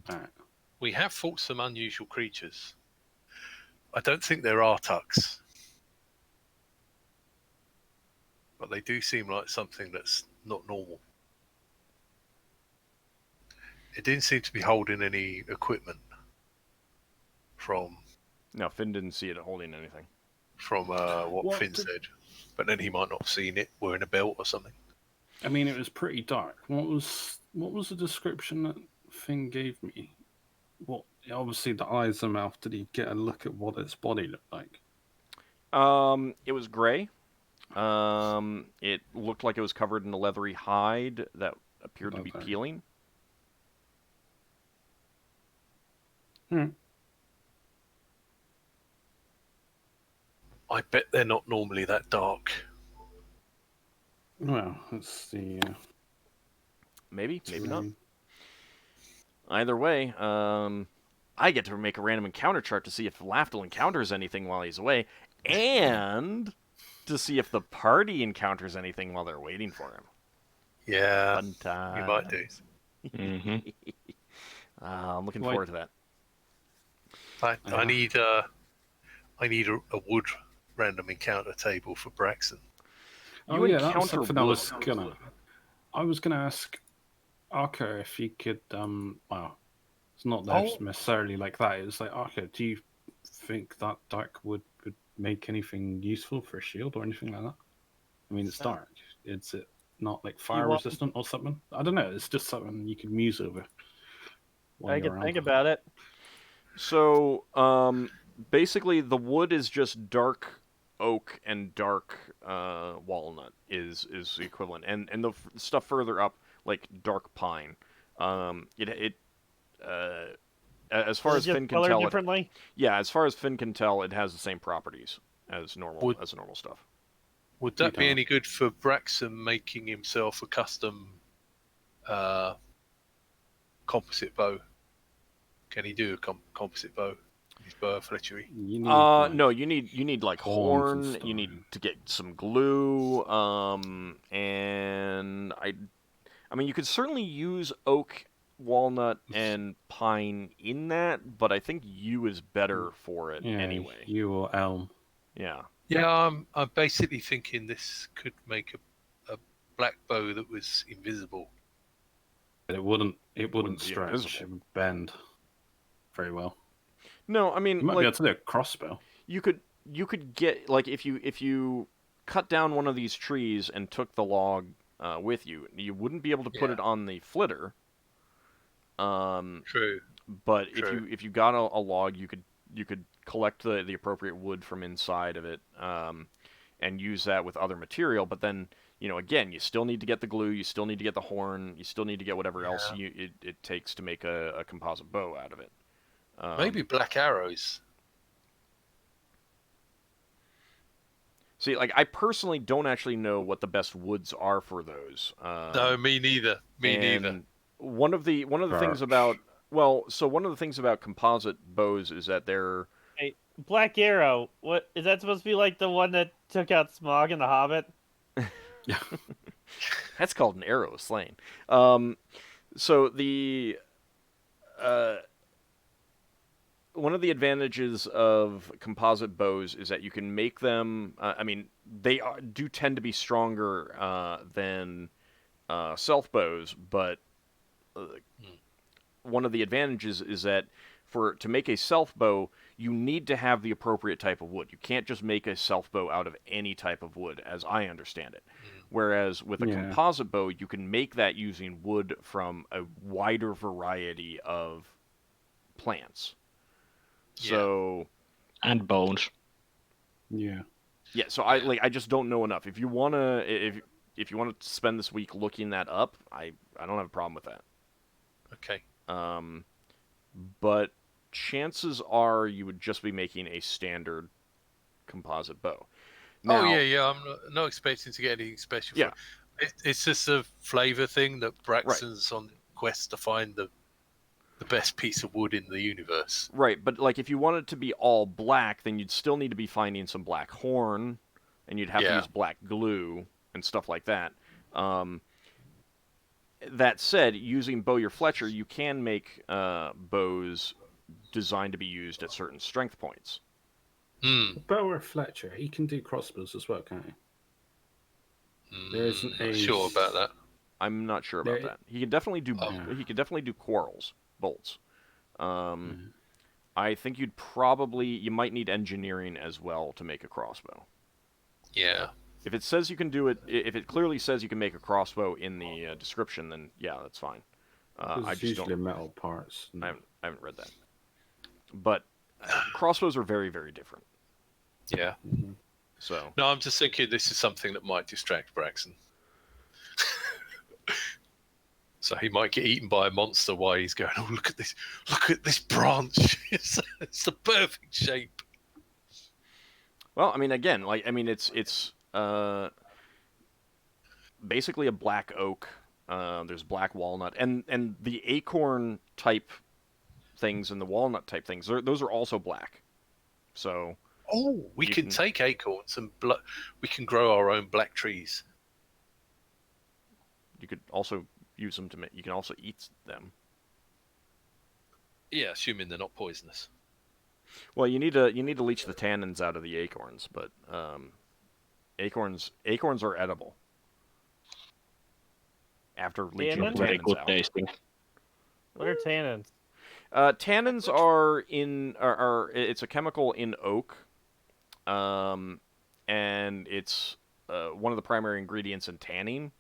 Alright. We have fought some unusual creatures. I don't think they're Artuks. But they do seem like something that's not normal. It didn't seem to be holding any equipment from No, Finn didn't see it holding anything. what What Finn did- said. But then he might not have seen it wearing a belt or something. I mean, it was pretty dark. What was the description that Finn gave me? What? Obviously, the eyes and mouth. Did he get a look at what its body looked like? It was gray. It looked like it was covered in a leathery hide that appeared to be Okay. peeling. I bet they're not normally that dark. Well, that's the. Maybe not. terrain. Either way, I get to make a random encounter chart to see if Lafdul encounters anything while he's away, and to see if the party encounters anything while they're waiting for him. Yeah, Fun times. you might do. Mm-hmm. I'm looking Wait. forward to that. I need a wood random encounter table for Braxon. Oh You yeah, that was encounter something I wood. was gonna ask Ockar if he could. Well, it's not Oh. necessarily like that. It's like Ockar, do you think that dark wood would make anything useful for a shield or anything like that? I mean, it's dark. Is it not like fire want- resistant or something? I don't know. It's just something you could muse over. while I you're can think around. about it. So, basically, the wood is just dark oak and dark walnut is the equivalent, and the stuff further up like dark pine. As far Is as it Finn just can colored tell, differently? as far as Finn can tell, it has the same properties as normal Would- stuff. Would that be don't. any good for Braxon making himself a custom composite bow? Can he do a composite bow? His bow of fletchery. You need, like, No, you need like horns and horn. stuff. You need to get some glue. And I mean, you could certainly use oak, walnut, and pine in that, but I think yew is better for it yeah, anyway. you or elm. Yeah. Yeah, I'm basically thinking this could make a black bow that was invisible. But it wouldn't Wouldn't be stretch. invisible. It would bend very well. No, I mean, You might be like, able to do a crossbow. you could get like if you cut down one of these trees and took the log with you, you wouldn't be able to put Yeah. it on the flitter. True. But True. if you got a log, you could collect the appropriate wood from inside of it, and use that with other material. But then, again, you still need to get the glue, you still need to get the horn, you still need to get whatever else it takes to make a composite bow out of it. Maybe black arrows. See, like, I personally don't actually know what the best woods are for those. No, me neither. Me neither. And one of the things Birch. about one of the things about composite bows is that they're Black Arrow. What is that supposed to be like? The one that took out Smaug in The Hobbit? that's called an arrow slain. So the one of the advantages of composite bows is that you can make them. I mean, they do tend to be stronger than self bows, but one of the advantages is that to make a self bow, you need to have the appropriate type of wood. You can't just make a self bow out of any type of wood, as I understand it. Whereas with a Yeah. composite bow, you can make that using wood from a wider variety of plants. Yeah. So And bones. Yeah. yeah, so I just don't know enough. If you wanna if you want to spend this week looking that up, I don't have a problem with that. Okay. But chances are you would just be making a standard composite bow. Now, yeah. I'm not expecting to get anything special. Yeah. It's just a flavor thing that Right. Braxon's on quest to find the best piece of wood in the universe. Right, but like if you want it to be all black, then you'd still need to be finding some black horn, and you'd have to Yeah. use black glue and stuff like that. That said, using Bowyer Fletcher, you can make bows designed to be used at certain strength points. Bowyer Fletcher, he can do crossbows as well, can't he? There isn't a... Not sure about that. I'm not sure about that. He can definitely do. Oh. He can definitely do quarrels, bolts. I think you might need engineering as well to make a crossbow. Yeah. If it says you can do it, if it clearly says you can make a crossbow in the description, then yeah, that's fine. I just usually don't. metal parts. I haven't read that. But crossbows are very, very different. Yeah. So No, I'm just thinking this is something that might distract Braxon. So he might get eaten by a monster while he's going, oh, look at this branch. It's the perfect shape. well, I mean, again, it's basically a black oak. There's black walnut, and the acorn type things and the walnut type things. Those are also black. So Oh, we can take acorns and we can grow our own black trees. you could also use them to make. You can also eat them. Yeah, assuming they're not poisonous. Well, you need to leach the tannins out of the acorns, but acorns are edible. After leaching the Tannins? Very tannins good out. tasting. What are tannins? Tannins are it's a chemical in oak, and it's one of the primary ingredients in tanning.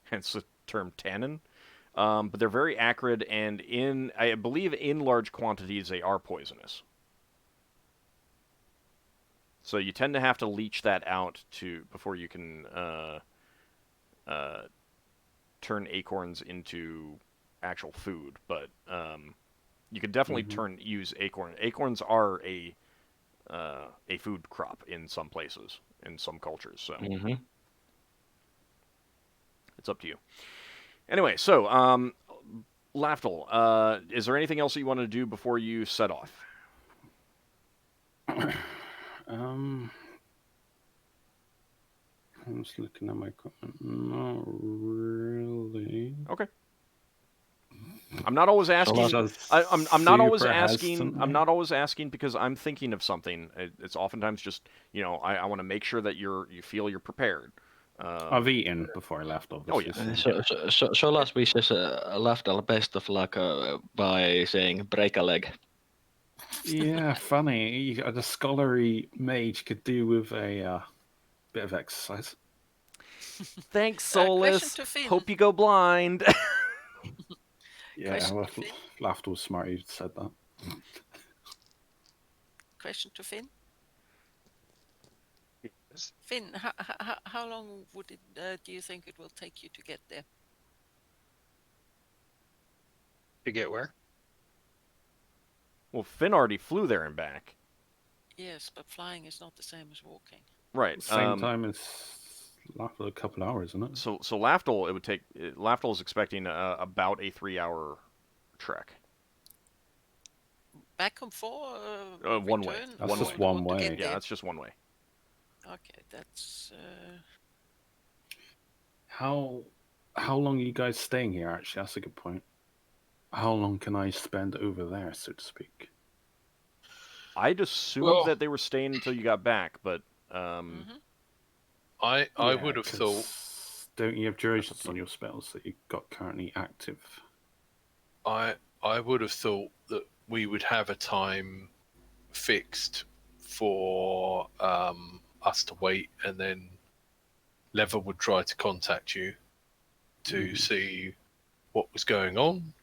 Hence the term tannin. But they're very acrid, and I believe in large quantities they are poisonous. So you tend to have to leach that out before you can turn acorns into actual food. But you could definitely use acorn. Acorns are a food crop in some places, in some cultures. So it's up to you. Anyway, so Lafdul, is there anything else that you want to do before you set off? I'm just looking at my equipment. Not really. Okay. I'm not always asking. I'm not always asking. I'm not always asking because I'm thinking of something. It's oftentimes just I want to make sure that you feel you're prepared. I've eaten before I left, obviously. Oh, yeah. Solas wishes Lafdul best of luck by saying break a leg. Yeah, funny. The scholarly mage could do with a bit of exercise. Thanks, Question Solas. to Finn. Hope you go blind. Yeah, Question well, to Finn. Lafdul was smart. You said that. Question to Finn. Finn, how long would it? Do you think it will take you to get there? To get where? Well, Finn already flew there and back. Yes, but flying is not the same as walking. Right. Same time as Lafdul, a couple hours, isn't it? So Lafdul, Lafdul is expecting about a 3-hour trek. Back and forth. One way. Return? That's One just way. one Want to way. get Yeah, there? that's just one way. Okay, that's. How long are you guys staying here? Actually, that's a good point. How long can I spend over there, so to speak? I'd assumed that they were staying until you got back, but I Yeah, would have 'cause thought. Don't you have durations on your spells that you've got currently active? I would have thought that we would have a time fixed for us to wait, and then Lever would try to contact you to see what was going on,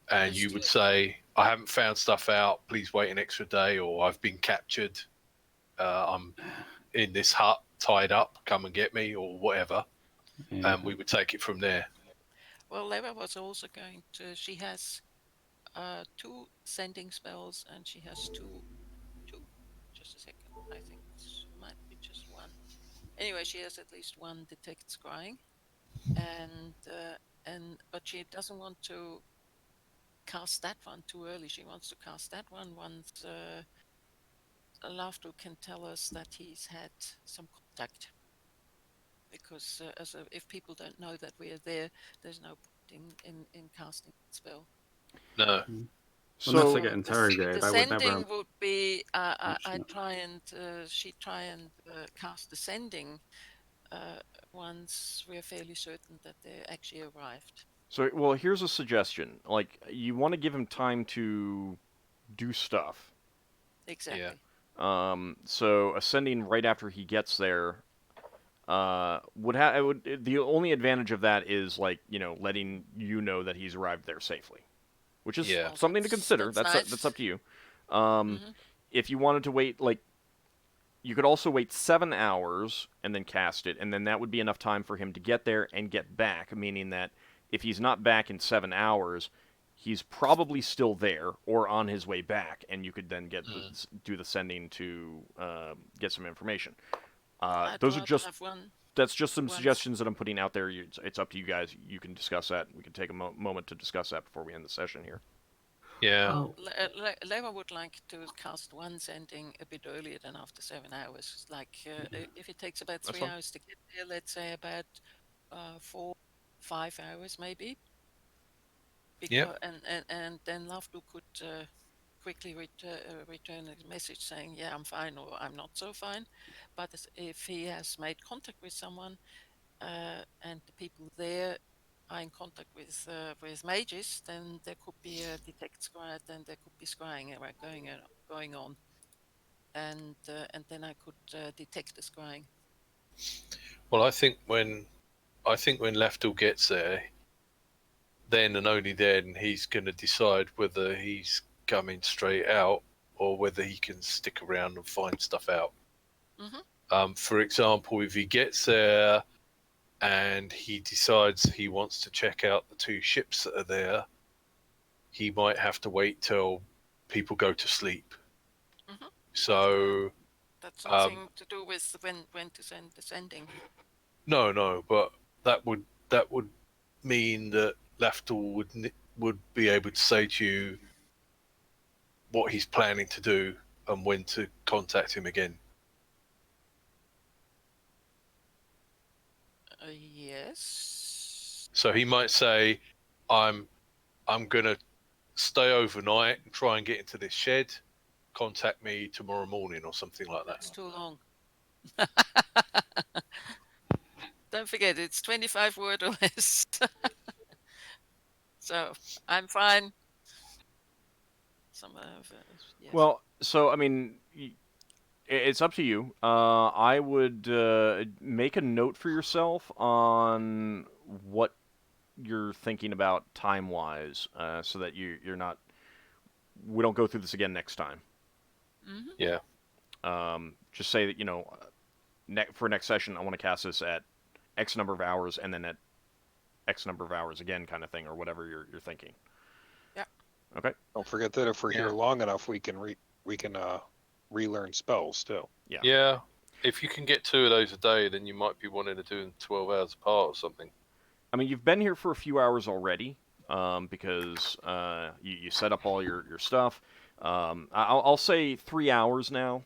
and you would say, "I haven't found stuff out. Please wait an extra day," or "I've been captured. I'm in this hut, tied up. Come and get me," or whatever, Yeah. and we would take it from there. Well, Leva was also going to. She has 2 sending spells, and she has two. Just a second. I think it might be just one. Anyway, she has at least one detect scrying, but she doesn't want to cast that one too early. She wants to cast that one once Lafdul can tell us that he's had some contact. Because if people don't know that we're there, there's no point in casting the spell. No. Unless So they get interrogated, I would never. Descending would be I try and she try and cast descending once we're fairly certain that they actually arrived. So, well, here's a suggestion. Like, you want to give him time to do stuff. Exactly. So ascending right after he gets there would the only advantage of that is, like, letting you know that he's arrived there safely, which is Yeah. something to consider. That's nice. That's up to you. Mhm. If you wanted to wait, like, you could also wait 7 hours and then cast it, and then that would be enough time for him to get there and get back, meaning that if he's not back in 7 hours, he's probably still there or on his way back, and you could then do the sending to get some information. Those are just that's just some suggestions that I'm putting out there. It's up to you guys. You can discuss that. We can take a moment to discuss that before we end the session here. Yeah. Well, Leva would like to cast one sending a bit earlier than after 7 hours. Like if it takes about 3 hours to get there, let's say about 4-5 hours maybe. Yeah. And then Lafdul could quickly return a message saying, yeah, I'm fine or I'm not so fine. But if he has made contact with someone and the people there are in contact with mages, then there could be a detect scry, then there could be scrying going on, and then I could detect the scrying. Well, I think when Lafdul gets there, then and only then he's going to decide whether he's coming straight out or whether he can stick around and find stuff out. Mm-hmm. For example, if he gets there and he decides he wants to check out the 2 ships that are there, he might have to wait till people go to sleep. Mm-hmm. So that's something to do with when to send the sending. No, but that would mean that Lafdul would be able to say to you what he's planning to do and when to contact him again. Yes. So he might say, I'm gonna stay overnight and try and get into this shed. Contact me tomorrow morning or something like that. That's too long. Don't forget, it's 25 word or less. So I'm fine. Yes. Well, so I mean, it's up to you. I would make a note for yourself on what you're thinking about time-wise, so that you're not. We don't go through this again next time. Mm-hmm. Yeah. Just say that for next session, I want to cast this at X number of hours, and then at X number of hours again, kind of thing, or whatever you're thinking. Yeah. Okay. Don't forget that if we're here long enough, we can relearn spells too. Yeah. Yeah. If you can get 2 of those a day, then you might be wanting to do them 12 hours apart or something. I mean, you've been here for a few hours already, because you set up all your stuff. I'll say 3 hours now.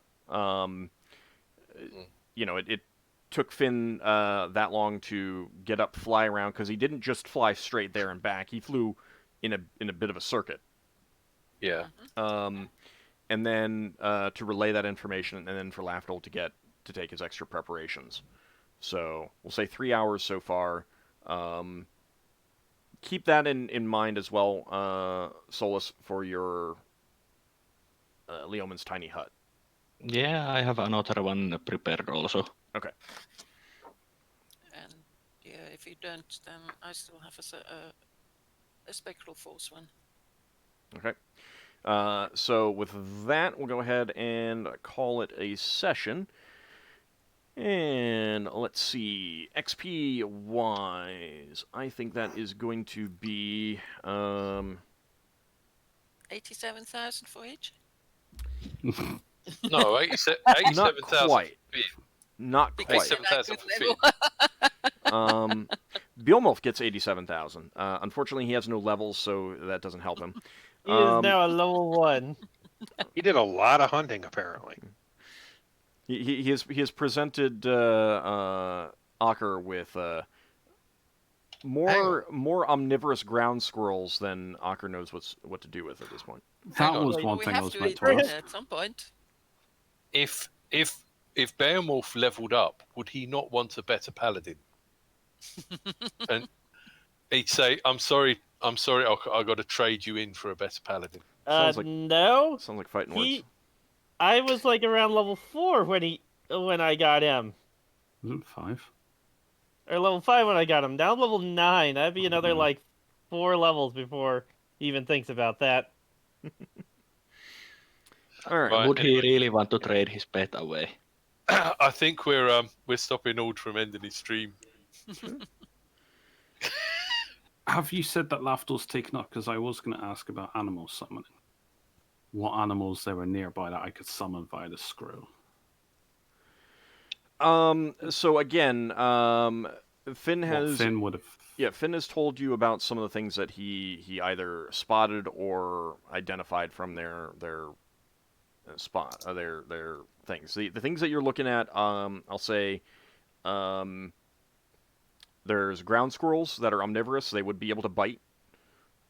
It took Finn that long to get up, fly around, because he didn't just fly straight there and back. He flew in a bit of a circuit. Yeah. And then to relay that information, and then for Lafdul to take his extra preparations. So we'll say 3 hours so far. Keep that in mind as well, Solas, for your Leoman's tiny hut. Yeah, I have another one prepared also. Okay. And yeah, if you don't, then I still have a spectral force one. Okay. So with that, we'll go ahead and call it a session. And let's see, XP wise, I think that is going to be 87,000 for each? No, 87,000 Not quite. for Finn. Not Because quite. then I 87,000 could for level. Beowulf gets 87,000. Unfortunately, he has no levels, so that doesn't help him. He is now a level 1. He did a lot of hunting, apparently. He has presented Ockar with more omnivorous ground squirrels than Ockar knows what to do with at this point. That on. was Well, one we thing I have was to meant eat to dinner ask. at some point. If Beowulf leveled up, would he not want a better paladin? And he'd say, "I'm sorry, I got to trade you in for a better paladin." Sounds like No. sounds like fighting words. I was like around level 4 when I got him. Was it 5? Or level 5 when I got him. Now level 9. That'd be another like 4 levels before he even thinks about that. All right. Right. Would he really want to trade his pet away? I think we're stopping Ald from ending his stream. Have you said that Lafdul's taken up? Because I was going to ask about animal summoning. What animals there were nearby that I could summon via the scroll? So again, Finn has Finn would have. Yeah, Finn has told you about some of the things that he either spotted or identified from their spot, their things. The things that you're looking at, I'll say, there's ground squirrels that are omnivorous. They would be able to bite.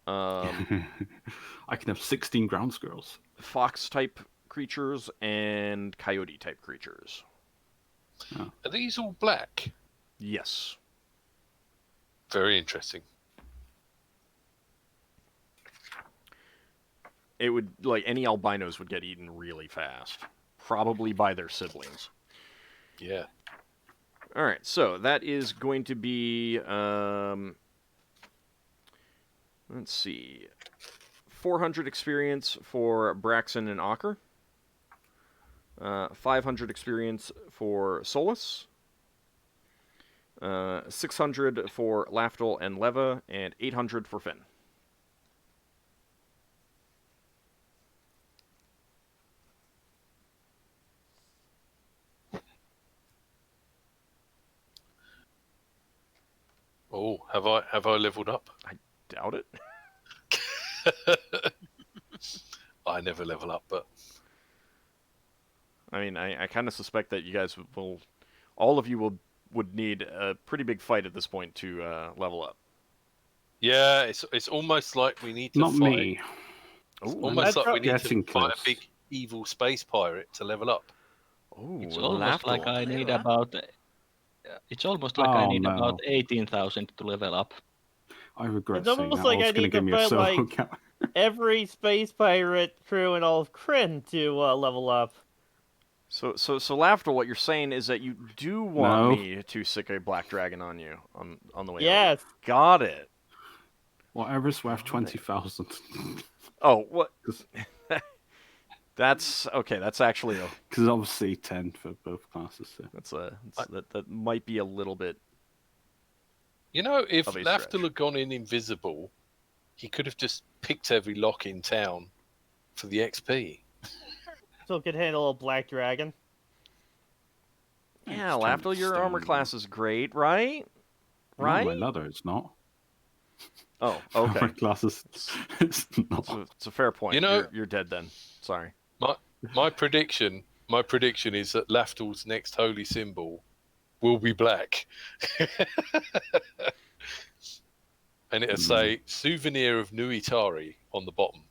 I can have 16 ground squirrels. Fox type creatures and coyote type creatures. Are these all black? Yes. Very interesting. It would, like, any albinos would get eaten really fast. Probably by their siblings. Yeah. Alright, so that is going to be, let's see, 400 experience for Braxon and Ockar, 500 experience for Solas, 600 for Lafdul and Leva, and 800 for Finn. Oh, have I leveled up? I doubt it. I never level up, but I mean, I kind of suspect that you guys all of you would need a pretty big fight at this point to level up. yeah, it's almost like we need to Not fight. me. Almost like we need Getting to fight close. a big evil space pirate to level up. Oh, It's almost like I need Clever. about. It's almost like I Oh, need no. about 18,000 to level up. I regret It's saying almost that. like I was I going to need to give me a put, solo like- count. Every space pirate crew in all of Kryn to level up. So Lafdul, what you're saying is that you do want No. me to sick a black dragon on you on the way. Yes. Over. Got it. Whatever's worth 20,000. Oh, what? That's okay. That's actually Because obviously 10 for both classes. So. that might be a little bit. You know, if Of a Lafdul stretch. had gone in invisible, he could have just picked every lock in town for the XP. So it could handle a black dragon. Yeah, It's kind Lafdul, of your armor stone. class is great, right? No, Right? my leather, it's not. Oh, My okay. class is it's not. It's a fair point. You know- you're dead then. Sorry. My prediction is that Lafdul's next holy symbol will be black. And it'll say souvenir of nuetari on the bottom.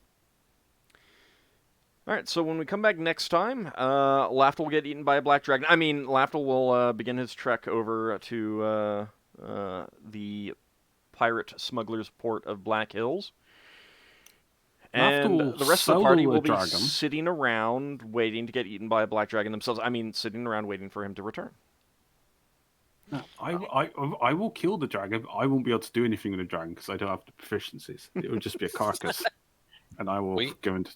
All right, so when we come back next time, Lafdul will get eaten by a black dragon. I mean, Lafdul will begin his trek over to the pirate smuggler's port of Black Hills. And Lafdul the rest of the solo party the will be dragon. sitting around waiting to get eaten by a black dragon themselves. I mean, sitting around waiting for him to return. I will kill the dragon. But I won't be able to do anything with the dragon because I don't have the proficiencies. It would just be a carcass, and I will go into.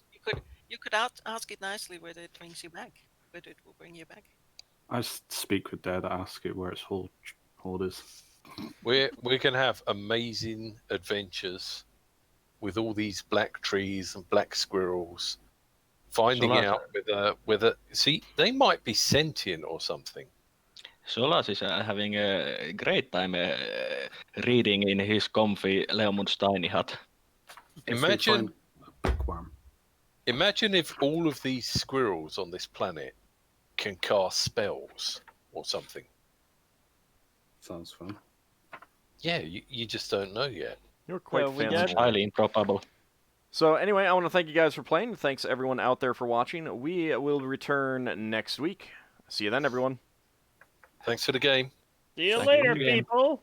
You could ask it nicely whether it brings you back. Whether it will bring you back. I speak with Dad, ask it where its hold is. We can have amazing adventures with all these black trees and black squirrels, finding Solas, out whether see they might be sentient or something. Solas is having a great time reading in his comfy Leomund's tiny hut. Guess we Imagine, find a bookworm. imagine if all of these squirrels on this planet can cast spells or something. Sounds fun. Yeah, you just don't know yet. You're quite we fanciful. got- Highly improbable. So anyway, I want to thank you guys for playing. Thanks everyone out there for watching. We will return next week. See you then, everyone. Thanks for the game. See you Thank you later, again. people.